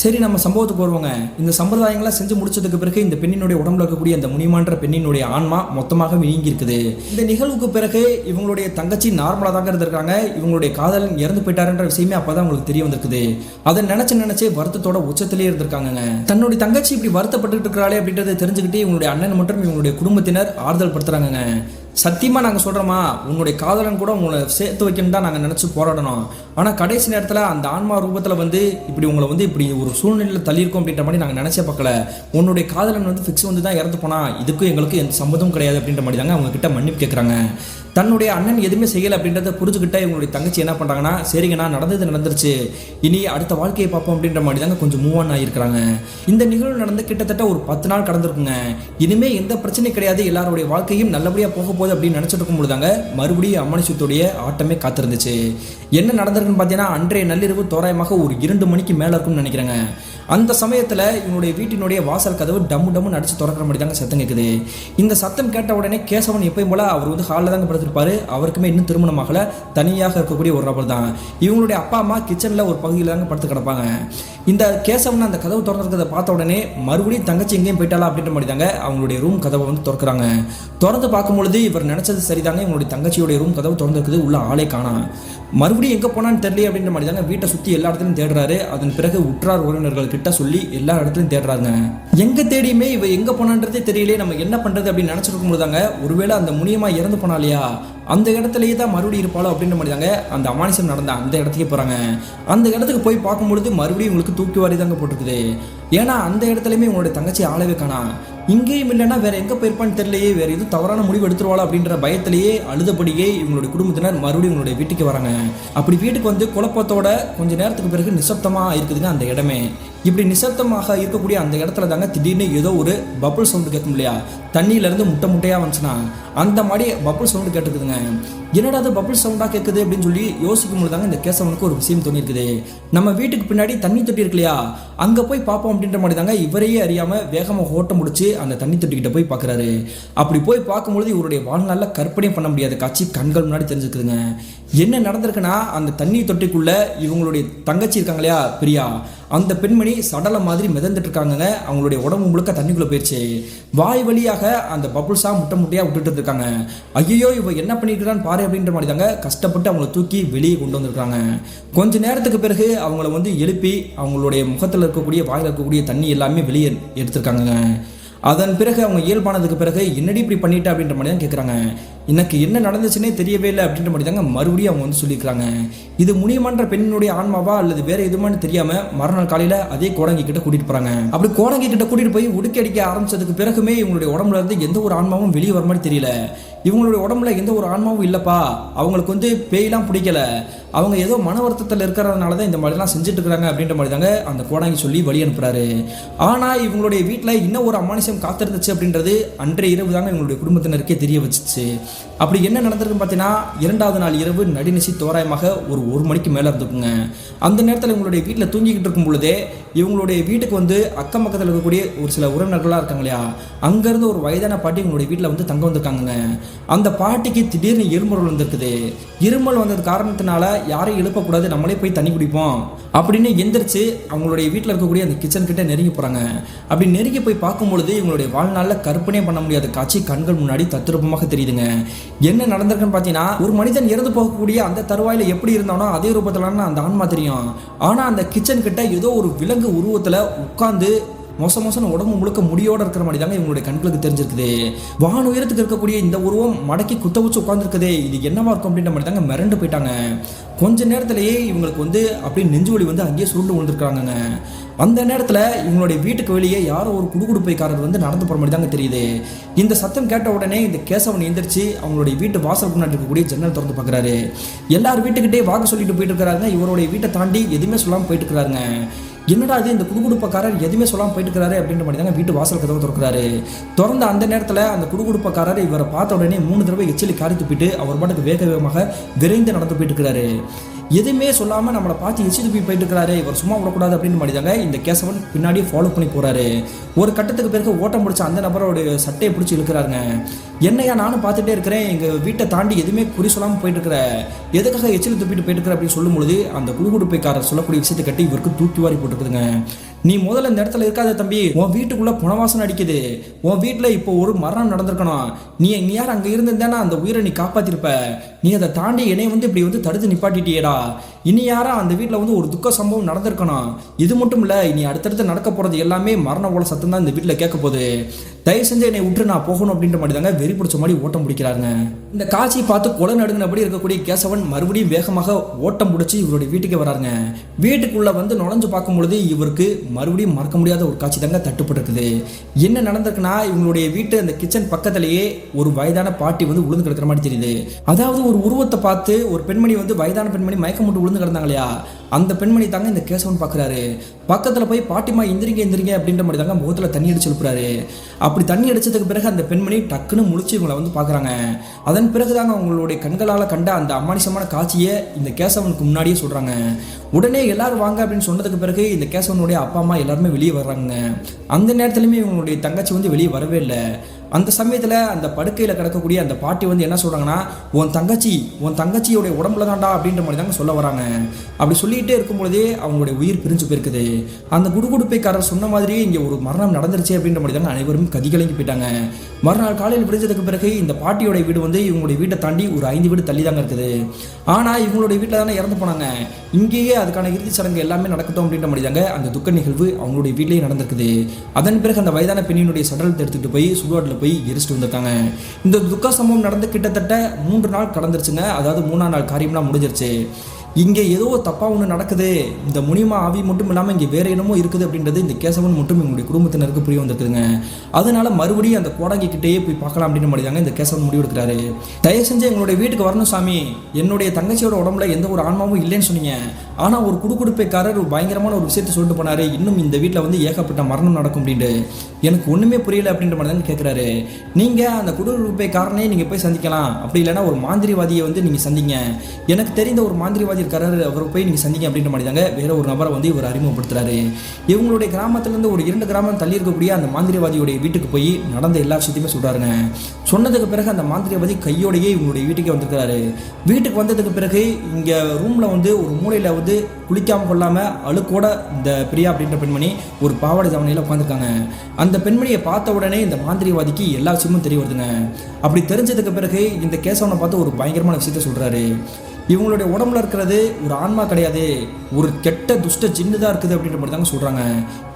சரி, நம்ம சம்பவத்துக்கு வருவாங்க. இந்த சம்பிரதாயங்களை செஞ்சு முடிச்சதுக்கு பிறகு இந்த பெண்ணினுடைய உடம்புல இருக்கக்கூடிய அந்த முனிமன்ற பெண்ணினுடைய ஆன்மா மொத்தமாக நீங்கி இருக்குது. இந்த நிகழ்வுக்கு பிறகு இவங்களுடைய தங்கச்சி நார்மலாக தாங்க இருந்திருக்காங்க. இவங்களுடைய காதலன் இறந்து போயிட்டாருன்ற விஷயமே அப்பதான் உங்களுக்கு தெரிய வந்திருக்குது. அதை நினைச்சு வருத்தத்தோட உச்சத்திலேயே இருந்திருக்காங்க. தன்னுடைய தங்கச்சி இப்படி வருத்தப்பட்டு இருக்கிறாளே அப்படின்றத தெரிஞ்சுக்கிட்டு இவங்களுடைய அண்ணன் மற்றும் இவங்களுடைய குடும்பத்தினர் ஆறுதல் படுத்துறாங்க. சத்தியமாக நாங்கள் சொல்கிறோமா, உன்னுடைய காதலன் கூட உங்களை சேர்த்து வைக்கணும் தான் நாங்கள் நினச்சி போராடணும். ஆனால் கடைசி நேரத்தில் அந்த ஆன்மா ரூபத்தில் வந்து இப்படி உங்களை வந்து இப்படி ஒரு சூழ்நிலையில் தள்ளியிருக்கோம் அப்படின்ற மாதிரி நாங்கள் நினச்சே பார்க்கல. உன்னுடைய காதலன் வந்து ஃபிக்ஸ் வந்து தான் இறந்து போனால் இதுக்கும் எங்களுக்கு எந்த சம்மதமும் கிடையாது அப்படின்ற மாதிரி தாங்க அவங்க கிட்ட மன்னிப்பு கேட்குறாங்க. தன்னுடைய அண்ணன் எதுவுமே செய்யலை அப்படின்றத புரிஞ்சுக்கிட்ட இவங்களுடைய தங்கச்சி என்ன பண்ணுறாங்கன்னா, சரிங்கண்ணா நடந்தது நடந்துருச்சு, இனி அடுத்த வாழ்க்கையை பார்ப்போம் அப்படின்ற மாதிரி தாங்க கொஞ்சம் மூவ் ஆன் ஆகியிருக்கிறாங்க. இந்த நிகழ்வு நடந்து கிட்டத்தட்ட ஒரு 10 நாள் கடந்திருக்குங்க. இனிமே எந்த பிரச்சனையும் கிடையாது, எல்லாருடைய வாழ்க்கையும் நல்லபடியாக போக போகுது அப்படின்னு நினச்சிட்டு இருக்கும்போது தாங்க மறுபடியும் அமானுஷ்யத்துடைய ஆட்டமே காத்திருந்துச்சு. என்ன நடந்திருக்குன்னு பார்த்தீங்கன்னா, அன்றைய நள்ளிரவு தோராயமாக ஒரு 2 மணிக்கு மேலே இருக்கும்னு நினைக்கிறேங்க. அந்த சமயத்தில் இவனுடைய வீட்டினுடைய வாசல் கதவு டம்மு டம்முன்னு அடிச்சு திறக்கிற மாதிரி தாங்க சத்தம் கேட்குது. இந்த சத்தம் கேட்ட உடனே கேசவன் எப்பயும் போல அவர் வந்து ஹாலில் தாங்க படுத்திருப்பாரு. அவருக்குமே இன்னும் திருமணமாகல, தனியாக இருக்கக்கூடிய ஒரு நபர் தான். இவங்களுடைய அப்பா அம்மா கிச்சனில் ஒரு பகுதியில் தாங்க படுத்து கிடப்பாங்க. இந்த கேசவன் அந்த கதவு திறந்துருக்கிறத பார்த்த உடனே மறுபடியும் தங்கச்சி எங்கேயும் போயிட்டாலா அப்படின்ற மாதிரி தாங்க அவங்களுடைய ரூம் கதவை வந்து திறக்கிறாங்க. திறந்து பார்க்கும்பொழுது இவர் நினைச்சது சரிதாங்க, இவங்களுடைய தங்கச்சியோடைய ரூம் கதவு திறந்துருக்குது, உள்ள ஆளே காணோம். மறுபடியும் எங்கே போனான்னு தெரியல அப்படின்ற மாதிரி தாங்க வீட்டை சுற்றி எல்லா இடத்துலையும் தேடுறாரு. அதன் பிறகு உற்றார் உறவினர்கள் கிட்ட சொல்லி எல்லா இடத்துலையும் தேடுறாங்க. எங்கே தேடியுமே இவ எங்கே போனான்றதே தெரியலையே, நம்ம என்ன பண்ணுறது அப்படின்னு நினச்சிருக்கும் போது தாங்க ஒருவேளை அந்த முனியமா இறந்து போனாலையா அந்த இடத்துலயே தான் மறுபடியும் இருப்பாளோ அப்படின்ற மாதிரி தாங்க அந்த அமானுஷம் நடந்த அந்த இடத்துக்கே போகிறாங்க. அந்த இடத்துக்கு போய் பார்க்கும்பொழுது மறுபடியும் உங்களுக்கு தூக்கி வாரி தாங்க போட்டுருக்குது. ஏன்னா அந்த இடத்துலையுமே உங்களுடைய தங்கச்சி ஆளவே காணா. இங்கேயும் இல்லைன்னா வேற எங்கே போயிருப்பான்னு தெரியலையே, வேற எதுவும் தவறான முடிவு எடுத்துருவாளா அப்படின்ற பயத்திலேயே அழுதபடியே இவங்களுடைய குடும்பத்தினர் மறுபடியும் உங்களுடைய வீட்டுக்கு வராங்க. அப்படி வீட்டுக்கு வந்து குழப்பத்தோட கொஞ்ச நேரத்துக்கு பிறகு நிசப்தமாக இருக்குதுங்க அந்த இடமே. இப்படி நிசப்தமாக இருக்கக்கூடிய அந்த இடத்துல தாங்க திடீர்னு ஏதோ ஒரு பபுள் சவுண்டு கேட்கும் இல்லையா, தண்ணியிலேருந்து முட்டை முட்டையாக வந்துச்சுன்னா அந்த மாதிரி பபுள் சவுண்டு கேட்டுக்குதுங்க. என்னடா அது பபுள் சவுண்டாக கேட்குது அப்படின்னு சொல்லி யோசிக்கும் போது தாங்க இந்த கேசவனுக்கு ஒரு விஷயம் தோணிருக்குது. நம்ம வீட்டுக்கு பின்னாடி தண்ணி தொட்டி இருக்கு இல்லையா, அங்கே போய் பார்ப்போம் அப்படின்ற மாதிரி தாங்க இவரையே அறியாமல் வேகமாக ஓட்டம் முடிச்சு அந்த தண்ணி தொட்டிக்கிட்ட போய் பார்க்குறாரு. அப்படி போய் பார்க்கும்பொழுது இவருடைய வாழ்நாளில் கற்பனை பண்ண முடியாத காட்சி கண்கள் முன்னாடி தெரிஞ்சுக்குதுங்க. என்ன நடந்திருக்குன்னா, அந்த தண்ணி தொட்டிக்குள்ள இவங்களுடைய தங்கச்சி இருக்காங்க இல்லையா பிரியா, அந்த பெண்மணி சடலை மாதிரி மிதந்துட்டு இருக்காங்க. அவங்களுடைய உடம்பு முழுக்க தண்ணிக்குள்ள போயிடுச்சு. வாய் வழியாக அந்த பபுள்ஸா முட்டை முட்டையா விட்டுட்டு இருக்காங்க. ஐயோ இவ என்ன பண்ணிருக்கான்னு பாரு அப்படின்ற மாதிரி தாங்க கஷ்டப்பட்டு அவங்கள தூக்கி வெளியே கொண்டு வந்திருக்காங்க. கொஞ்ச நேரத்துக்கு பிறகு அவங்கள வந்து எழுப்பி அவங்களுடைய முகத்தில் இருக்கக்கூடிய வாயில் இருக்கக்கூடிய தண்ணி எல்லாமே வெளியே எடுத்திருக்காங்க. அதன் பிறகு அவங்க இயல்பானதுக்கு பிறகு என்னடி இப்படி பண்ணிட்டா அப்படின்ற மாதிரி தான் கேட்குறாங்க. எனக்கு என்ன நடந்துச்சுன்னே தெரியவே இல்லை அப்படின்ற மாதிரி தாங்க மறுபடியும் அவங்க வந்து சொல்லியிருக்காங்க. இது முனியமன்ற பெண்ணினுடைய ஆன்மாவா அல்லது வேற எதுமான்னு தெரியாம மறுநாள் காலையில அதே கோடங்கி கிட்ட கூட்டிட்டு போறாங்க. அப்படி கோடங்கி கிட்ட கூட்டிட்டு போய் உடுக்கி அடிக்க ஆரம்பிச்சதுக்கு பிறகுமே இவங்களுடைய உடம்புல இருந்து எந்த ஒரு ஆன்மாவும் வெளியே வர மாதிரி தெரியல. இவங்களுடைய உடம்புல எந்த ஒரு ஆன்மாவும் இல்லப்பா, அவங்களுக்கு வந்து பேயெல்லாம் பிடிக்கல, அவங்க ஏதோ மன வருத்தத்தில் இருக்கிறதுனால தான் இந்த மாதிரிலாம் செஞ்சுட்டு இருக்கிறாங்க அப்படின்ற மாதிரி தாங்க அந்த கோடாங்கி சொல்லி வழி அனுப்புறாரு. ஆனால் இவங்களுடைய வீட்டில் இன்னும் ஒரு அமானுஷம் காத்திருந்துச்சு அப்படின்றது அன்றைய இரவு தாங்க இவங்களுடைய குடும்பத்தினருக்கே தெரிய வச்சிச்சு. அப்படி என்ன நடந்திருக்குன்னு பார்த்தீங்கன்னா, 2வது நாள் இரவு நடுநிசி தோராயமாக ஒரு 1 மணிக்கு மேலே இருந்துக்குங்க. அந்த நேரத்தில் இவங்களுடைய வீட்டில் தூங்கிக்கிட்டு இருக்கும் பொழுதே இவங்களுடைய வீட்டுக்கு வந்து அக்கம் பக்கத்தில் இருக்கக்கூடிய ஒரு சில உறவினர்களாக இருக்காங்க இல்லையா, அங்கேருந்து ஒரு வயதான பாட்டி இவங்களுடைய வீட்டில் வந்து தங்க வந்திருக்காங்க. அந்த பாட்டிக்கு திடீர்னு இருமல் வந்திருக்குது. இருமல் வந்தது காரணத்தினால யாரையும் எழுப்பக்கூடாது, நம்மளே போய் தண்ணி குடிப்போம் அப்படின்னு எந்திரிச்சு அவங்களுடைய வீட்டில் இருக்கக்கூடிய அந்த கிச்சன் கிட்ட நெருங்கி போகிறாங்க. அப்படி நெருங்கி போய் பார்க்கும்பொழுது இவங்களுடைய வாழ்நாளில் கற்பனை பண்ண முடியாத காட்சி கண்கள் முன்னாடி தத்ரூபமாக தெரியுதுங்க. என்ன நடந்திருக்குன்னு பார்த்தீங்கன்னா, ஒரு மனிதன் இறந்து போகக்கூடிய அந்த தருவாயில் எப்படி இருந்தானோ அதே ரூபத்திலான அந்த ஆன்மா தெரியும். ஆனால் அந்த கிச்சன் கிட்ட ஏதோ ஒரு விலங்கு உருவத்தில் உட்காந்து மோசமான உடம்பு முழுக்க முடியோடு இருக்கிற மாதிரி தாங்க இவங்களுடைய கண்களுக்கு தெரிஞ்சிருக்குது. வான உயரத்துக்கு இருக்கக்கூடிய இந்த உருவம் மடக்கி குத்த வச்சு உட்காந்துருக்குது, இது என்னவா இருக்கும் அப்படின்ற மாதிரி தாங்க மிரண்டு போயிட்டாங்க. கொஞ்ச நேரத்திலேயே இவங்களுக்கு வந்து அப்படியே நெஞ்சு வலி வந்து அங்கேயே சுருண்டு விழுந்துருக்காங்க. அந்த நேரத்தில் இவங்களுடைய வீட்டுக்கு வெளியே யாரோ ஒரு குடுகுடுப்பைக்காரர் வந்து நடந்து போகிற மாதிரி தாங்க தெரியுது. இந்த சத்தம் கேட்ட உடனே இந்த கேசவன் எந்திரிச்சு அவங்களுடைய வீட்டு வாசலுக்கு முன்னாடி இருக்கக்கூடிய ஜன்னல் திறந்து பார்க்குறாரு. எல்லாரும் வீட்டுக்கிட்டே வாங்க சொல்லிட்டு போயிட்டு இருக்கிறாங்க. இவருடைய வீட்டை தாண்டி எதுவுமே சொல்லாமல் போயிட்டு இருக்கிறாருங்க. என்னடா அது இந்த குடுகுடுப்பக்காரர் எதுவுமே சொல்லாமல் போயிட்டு இருக்கிறாரு அப்படின்ற மாதிரி தாங்க வீட்டு வாசல் கதவை திறக்கிறாரு. திறந்த அந்த நேரத்தில் அந்த குடுகுடுப்பக்காரர் இவரை பார்த்த உடனே 3 தடவை எச்சிலி காரி துப்பிட்டு அவர் பாட்டுக்கு வேக வேகமாக விரைந்து நடந்து போயிட்டு இருக்கிறாரு. எதுவுமே சொல்லாமல் நம்மளை பார்த்து எச்சி துப்பி போயிட்டு இருக்கிறாரு, இவர் சும்மா விடக்கூடாது அப்படின்னு மாதிரி தாங்க இந்த கேசவன் பின்னாடியே ஃபாலோ பண்ணி போகிறாரு. ஒரு கட்டத்துக்கு பிறகு ஓட்டம் முடிச்ச அந்த நபரோட சட்டையை பிடிச்சி இழுக்கிறாருங்க. என்னையா நானும் பார்த்துட்டே இருக்கிறேன், எங்கள் வீட்டை தாண்டி எதுவுமே குறி சொல்லாமல் போயிட்டு இருக்கிற, எதுக்காக எச்சில் துப்பிட்டு போயிட்டு இருக்கிற அப்படின்னு சொல்லும்பொழுது அந்த குடுகுடுப்பைக்காரர் சொல்லக்கூடிய விஷயத்தை கட்டி இவருக்கு தூக்கி வாரி போட்டுருக்குதுங்க. நீ முதல்ல இந்த இடத்துல இருக்காத தம்பி, உன் வீட்டுக்குள்ள புனவாசம் அடிக்குது, உன் வீட்டில் இப்போ ஒரு மரணம் நடந்திருக்கணும், நீ யார் அங்கே இருந்திருந்தேன்னா அந்த உயிரை நீ காப்பாற்றிருப்ப, நீ அதை தாண்டி என்னை வந்து இப்படி வந்து தடுத்து நிப்பாட்டிட்டியேடா, இனி யாரா அந்த வீட்டில் வந்து ஒரு துக்க சம்பவம் நடந்திருக்கணும், இது மட்டும் இல்லை இனி அடுத்தடுத்து நடக்க போகிறது எல்லாமே மரண போல சத்தம் தான் இந்த வீட்டில் கேட்க போகுது, தயவு செஞ்சு என்னை விட்டு நான் போகணும் அப்படின்ற மாதிரி தாங்க வெறி பிடிச்ச மாதிரி ஓட்டம் பிடிக்கிறாருங்க. இந்த காட்சியை பார்த்து கொலை நடுங்கினபடி இருக்கக்கூடிய கேசவன் மறுபடியும் வேகமாக ஓட்டம் பிடிச்சி இவருடைய வீட்டுக்கே வராருங்க. வீட்டுக்குள்ள வந்து நுழைஞ்சு பார்க்கும் பொழுது இவருக்கு மறுபடியும் மறக்க முடியாத ஒரு காட்சி தாங்க தட்டுப்பட்டு இருக்குது. என்ன நடந்திருக்குன்னா, இவங்களுடைய வீட்டு அந்த கிச்சன் பக்கத்திலேயே ஒரு வயதான பாட்டி வந்து விழுந்து கிடக்கிற மாதிரி தெரியுது. அதாவது ஒரு உருவத்தை பார்த்து ஒரு பெண்மணி வந்து வயதான பெண்மணி மயக்கம் போட்டு விழுந்து கிடந்தாங்க இல்லையா, அந்த பெண்மணி தாங்க இந்த கேசவன் பார்க்குறாரு. பக்கத்தில் போய் பாட்டிமா எந்திரிங்க எந்திரிங்க அப்படின்ற மாதிரி தாங்க முகத்தில் தண்ணி அடிச்சு எழுப்புறாரு. அப்படி தண்ணி அடிச்சதுக்கு பிறகு அந்த பெண்மணி டக்குன்னு முழிச்சு இவங்களை வந்து பார்க்குறாங்க. அதன் பிறகு தாங்க அவங்களுடைய கண்களால் கண்ட அந்த அமானுஷமான காட்சியை இந்த கேசவனுக்கு முன்னாடியே சொல்கிறாங்க. உடனே எல்லாரும் வாங்க அப்படின்னு சொன்னதுக்கு பிறகு இந்த கேசவனுடைய அப்பா அம்மா எல்லாருமே வெளியே வர்றாங்க. அந்த நேரத்துலையுமே இவங்களுடைய தங்கச்சி வந்து வெளியே வரவே இல்லை. அந்த சமயத்தில் அந்த படுக்கையில் கிடக்கக்கூடிய அந்த பாட்டி வந்து என்ன சொல்கிறாங்கன்னா, உன் தங்கச்சியோடைய உடம்புல தாண்டா அப்படின்ற மாதிரி தாங்க சொல்ல வராங்க. அப்படி சொல்லிகிட்டே இருக்கும் பொழுதே அவங்களுடைய உயிர் பிரிஞ்சு போயிருக்குது. அந்த குடுகுடுப்பைக்காரர் சொன்ன மாதிரியே இங்கே ஒரு மரணம் நடந்துருச்சு அப்படின்ற மாதிரி தாங்க அனைவரும் கதிகலங்கி போயிட்டாங்க. மறுநாள் காலையில் விடிஞ்சதுக்கு பிறகு இந்த பாட்டியோட வீடு வந்து இவங்களுடைய வீட்டை தாண்டி ஒரு 5 வீடு தள்ளி தாங்க இருக்குது. ஆனால் இவங்களுடைய வீட்டில் தானே இறந்து போனாங்க, இங்கேயே அதுக்கான இறுதி சடங்கு எல்லாமே நடக்கட்டும் அப்படின்ற மாதிரி தாங்க அந்த துக்க நிகழ்வு அவங்களுடைய வீட்டிலேயே நடந்திருக்குது. அதன் பிறகு அந்த வயதான பெண்ணினுடைய சடலத்தை எடுத்துகிட்டு போய் சுடுகாட்டில் போய் எரிச்சிட்டு வந்திருக்காங்க. இந்த துக்க சம்பவம் நடந்து கிட்டத்தட்ட 3 நாள் கடந்துருச்சுங்க. அதாவது 3ஆம் நாள் காரியம்லாம் முடிஞ்சிருச்சு. இங்கே ஏதோ தப்பாக ஒன்று நடக்குது, இந்த முனிமா ஆவி மட்டும் இல்லாமல் இங்கே வேறு என்னமோ இருக்குது அப்படின்றது இந்த கேசவன் மட்டும் எங்களுடைய குடும்பத்தினருக்கு புரிய வந்துருக்குதுங்க. அதனால மறுபடியும் அந்த கோடாங்கி கிட்டேயே போய் பார்க்கலாம் அப்படின்னு மாதிரி தாங்க இந்த கேசவன் முடிவு எடுக்கிறாரு. தயவு செஞ்சு எங்களுடைய வீட்டுக்கு வரணும் சாமி, என்னுடைய தங்கச்சியோட உடம்புல எந்த ஒரு ஆன்மாவும் இல்லைன்னு சொன்னீங்க, ஆனால் ஒரு குடுகுடுப்பைக்காரர் ஒரு பயங்கரமான ஒரு விஷயத்தை சொல்லிட்டு போனாரு, இன்னும் இந்த வீட்டில் வந்து ஏகப்பட்ட மரணம் நடக்கும் அப்படின்ட்டு எனக்கு ஒன்றுமே புரியல அப்படின்ற மாதிரி தாங்க கேட்குறாரு. நீங்கள் அந்த குடுகுடுப்பைக்காரனே நீங்கள் போய் சந்திக்கலாம், அப்படி இல்லைன்னா ஒரு மாந்திரிவாதியை வந்து நீங்கள் சந்திங்க, எனக்கு தெரிந்த ஒரு மாந்திரிவாதி இருக்காரு, அவரை போய் நீங்கள் சந்திங்க அப்படின்ற மாதிரி தாங்க வேற ஒரு நபரை வந்து இவர் அறிமுகப்படுத்துறாரு. இவங்களுடைய கிராமத்திலேருந்து ஒரு 2 கிராமம் தள்ளி இருக்கக்கூடிய அந்த மாந்திரிவாதியுடைய வீட்டுக்கு போய் நடந்த எல்லா விஷயத்தையுமே சொல்கிறாருங்க. சொன்னதுக்கு பிறகு அந்த மாந்திரிவாதி கையோடையே இவங்களுடைய வீட்டுக்கே வந்திருக்கிறாரு. வீட்டுக்கு வந்ததுக்கு பிறகு இங்கே ரூமில் வந்து ஒரு மூலையில் வந்து குளிக்காமல் கொள்ளாமல் அழுக்கோட இந்த பிரியா அப்படின்ற பெண்மணி ஒரு பாவாடை தவணையில் உட்காந்துருக்காங்க. அந்த பெண்மணியை பார்த்த உடனே இந்த மாந்திரிவாதிக்கு எல்லா விஷயமும் தெரிய வருதுங்க. அப்படி தெரிஞ்சதுக்கு பிறகு இந்த கேசவனை பார்த்து ஒரு பயங்கரமான விஷயத்த சொல்கிறாரு. இவங்களுடைய உடம்புல இருக்கிறது ஒரு ஆன்மா கிடையாது, ஒரு கெட்ட துஷ்ட ஜின்னு தான் இருக்குது அப்படின்ற மாதிரி தாங்க சொல்கிறாங்க.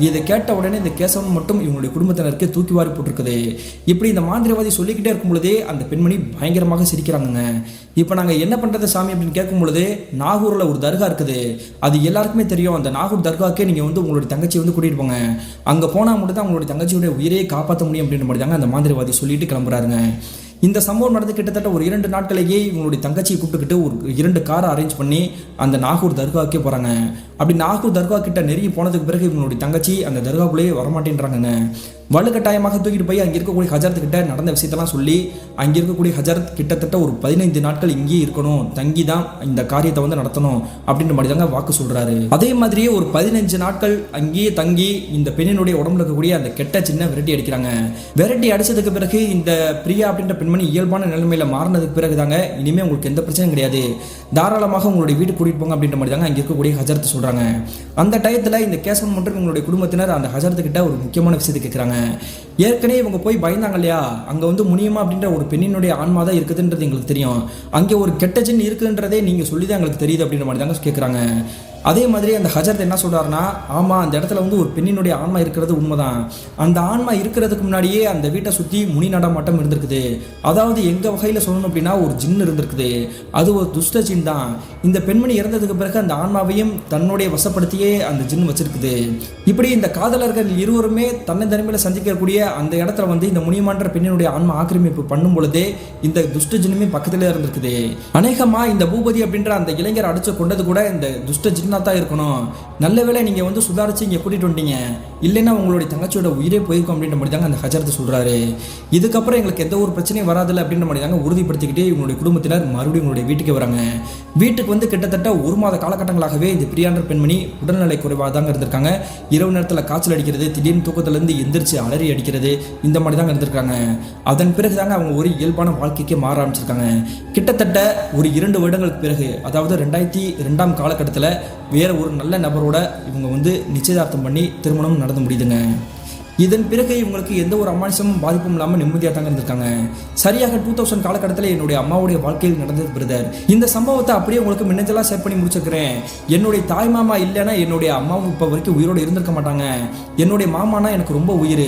இதை கேட்ட உடனே இந்த கேசவன் மட்டும் இவங்களுடைய குடும்பத்தினருக்கு தூக்கி வாரி போட்டிருக்குது. இப்படி இந்த மாந்திரிவாதி சொல்லிக்கிட்டே இருக்கும் பொழுதே அந்த பெண்மணி பயங்கரமாக சிரிக்கிறாங்க. இப்போ நாங்கள் என்ன பண்ணுறது சாமி அப்படின்னு கேட்கும் பொழுது, நாகூரில் ஒரு தர்கா இருக்குது, அது எல்லாருக்குமே தெரியும், அந்த நாகூர் தர்காக்கே நீங்கள் வந்து உங்களுடைய தங்கச்சியை வந்து கூட்டிகிட்டு போங்க, அங்கே போனால் மட்டும் தான் உங்களுடைய தங்கச்சியோடைய உயிரையே காப்பாற்ற முடியும் அப்படின்ற மாதிரி தாங்க அந்த மாந்திரிவாதி சொல்லிட்டு கிளம்புறாருங்க. இந்த சம்பவம் நடந்து கிட்டத்தட்ட ஒரு 2 நாட்களையே இவங்களுடைய தங்கச்சியை கூப்பிட்டுக்கிட்டு ஒரு 2 காரை அரேஞ்ச் பண்ணி அந்த நாகூர் தர்காவுக்கே போகிறாங்க. அப்படி நாகூர் தர்கா கிட்ட நெருங்கி போனதுக்கு பிறகு இவங்களுடைய தங்கச்சி அந்த தர்காவுக்குள்ளேயே வரமாட்டேன்றாங்க. வலுக்கட்டாயமாக தூக்கிட்டு போய் அங்கே இருக்கக்கூடிய ஹஜரத் கிட்ட நடந்த விஷயத்தெல்லாம் சொல்லி, அங்கே இருக்கக்கூடிய ஹஜரத் கிட்டத்தட்ட ஒரு 15 நாட்கள் இங்கேயே இருக்கணும், தங்கி தான் இந்த காரியத்தை வந்து நடத்தணும் அப்படின்ற மாதிரி தாங்க வாக்கு சொல்கிறாரு. அதே மாதிரியே ஒரு 15 நாட்கள் அங்கேயே தங்கி இந்த பெண்ணினுடைய உடம்புல இருக்கக்கூடிய அந்த கெட்ட சின்ன விரட்டி அடிக்கிறாங்க. விரட்டி அடிச்சதுக்கு பிறகு இந்த பிரியா அப்படின்ற பெண்மணி இயல்பான நிலைமையில மாறினதுக்கு பிறகு தாங்க, இனிமேல் உங்களுக்கு எந்த பிரச்சனையும் கிடையாது, தாராளமாக உங்களுடைய வீட்டுக்கு கூட்டிகிட்டு போங்க அப்படின்ற மாதிரி தாங்க அங்கே இருக்கக்கூடிய ஹஜரத் சொல்கிறாங்க. அந்த டயத்தில் இந்த கேசவன் மற்றும் உங்களுடைய குடும்பத்தினர் அந்த ஹஜரத்து கிட்ட ஒரு முக்கியமான விஷயத்தை கேட்குறாங்க. ஏற்கனவே இவங்க போய் பயந்தாங்க இல்லையா, அங்கே வந்து முனியமா அப்படின்ற ஒரு பெண்ணினுடைய ஆன்மா தான் இருக்குதுன்றது எங்களுக்கு தெரியும், அங்கே ஒரு கெட்ட ஜின் இருக்குன்றதே நீங்கள் சொல்லி தான் எங்களுக்கு தெரியுது அப்படின்ற மாதிரி தாங்க கேட்குறாங்க. அதே மாதிரி அந்த ஹஜரத் என்ன சொல்கிறாருன்னா, ஆமாம் அந்த இடத்துல வந்து ஒரு பெண்ணினுடைய ஆன்மா இருக்கிறது உண்மைதான், அந்த ஆன்மா இருக்கிறதுக்கு முன்னாடியே அந்த வீட்டை சுற்றி முனி நடமாட்டம் இருந்திருக்குது, அதாவது எங்கள் வகையில் சொல்லணும் அப்படின்னா ஒரு ஜின் இருந்திருக்குது, அது ஒரு துஷ்ட ஜின் தான், இந்த பெண்மணி இறந்ததுக்கு பிறகு அந்த ஆன்மாவையும் தன்னுடைய வசப்படுத்தியே அந்த ஜின் வச்சிருக்குது. இப்படி இந்த காதலர்கள் இருவருமே தன்னைத்தனிமையில் சந்திக்கக்கூடிய அந்த இடத்துல வந்து இந்த முனியமான்ற பெண்ணினுடைய ஆன்மா ஆக்கிரமிப்பு பண்ணும் பொழுதே இந்த துஷ்ட ஜின்னுமே பக்கத்திலே இருந்திருக்குது. அநேகமாக இந்த பூபதி அப்படின்ற அந்த இளைஞர் அடிச்சு கொண்டது கூட இந்த துஷ்ட ஜின் தான் இருக்கணும், நல்ல வேளை நீங்கள் வந்து சுதாரிச்சு இங்கே கூட்டிகிட்டு வந்துட்டீங்க, இல்லைன்னா உங்களுடைய தங்கச்சியோட உயிரே போயிருக்கும் அப்படின்ற மாதிரி தாங்க அந்த ஹஜரத் சொல்கிறாரு. இதுக்கப்புறம் எங்களுக்கு எந்த ஒரு பிரச்சனையும் வராதில்ல அப்படின்ற மாதிரி தாங்க உறுதிப்படுத்திக்கிட்டே இவங்களுடைய குடும்பத்தினர் மறுபடியும் உங்களுடைய வீட்டுக்கு வராங்க. வீட்டுக்கு வந்து கிட்டத்தட்ட 1 மாத காலகட்டங்களாகவே இந்த பிரியான்ற பெண்மணி உடல்நிலை குறைவாக தாங்க இருந்திருக்காங்க. இரவு நேரத்தில் காய்ச்சல் அடிக்கிறது, திடீர்னு தூக்கத்திலேருந்து எந்திரிச்சு அலறி அடிக்கிறது, இந்த மாதிரி தாங்க இருந்திருக்காங்க. அதன் பிறகு தாங்க அவங்க ஒரு இயல்பான வாழ்க்கைக்கே மாற ஆரம்பிச்சிருக்காங்க. கிட்டத்தட்ட ஒரு 2 வருடங்களுக்கு பிறகு, அதாவது 2002ஆம் காலகட்டத்தில் வேற ஒரு நல்ல நபரோட இவங்க வந்து நிச்சயதார்த்தம் பண்ணி திருமணம் நடந்து முடியுதுங்க. இதன் பிறகு இவங்களுக்கு எந்த ஒரு அமானுஷமும் பாதிப்பும் இல்லாமல் நிம்மதியாக தாங்க இருந்திருக்காங்க. சரியாக 2000 காலகட்டத்தில் என்னுடைய அம்மாவுடைய வாழ்க்கையில் நடந்தது பிரதர். இந்த சம்பவத்தை அப்படியே உங்களுக்கு மின்னஞ்சலாக ஷேர் பண்ணி முடிச்சிருக்கிறேன். என்னுடைய தாய் மாமா இல்லைன்னா என்னுடைய அம்மாவும் இப்போ வரைக்கும் உயிரோடு இருந்திருக்க மாட்டாங்க. என்னுடைய மாமானா எனக்கு ரொம்ப உயிர்.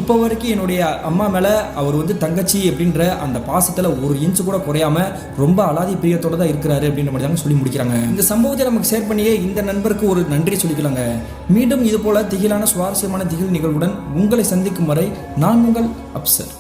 இப்போ வரைக்கும் என்னுடைய அம்மா மேலே அவர் தங்கச்சி அப்படின்ற அந்த பாசத்தில் ஒரு இன்ச்சு கூட குறையாம ரொம்ப அலாதி பிரியத்தோட தான் இருக்கிறாரு அப்படின்ற மாதிரி தாங்க சொல்லி முடிக்கிறாங்க. இந்த சம்பவத்தை நமக்கு ஷேர் பண்ணியே இந்த நண்பருக்கு ஒரு நன்றி சொல்லிக்கலாங்க. மீண்டும் இது போல திகிலான சுவாரஸ்யமான திகில் நிகழ்வுடன் உங்களை சந்திக்கும் வரை நான் உங்கள் அப்சர்.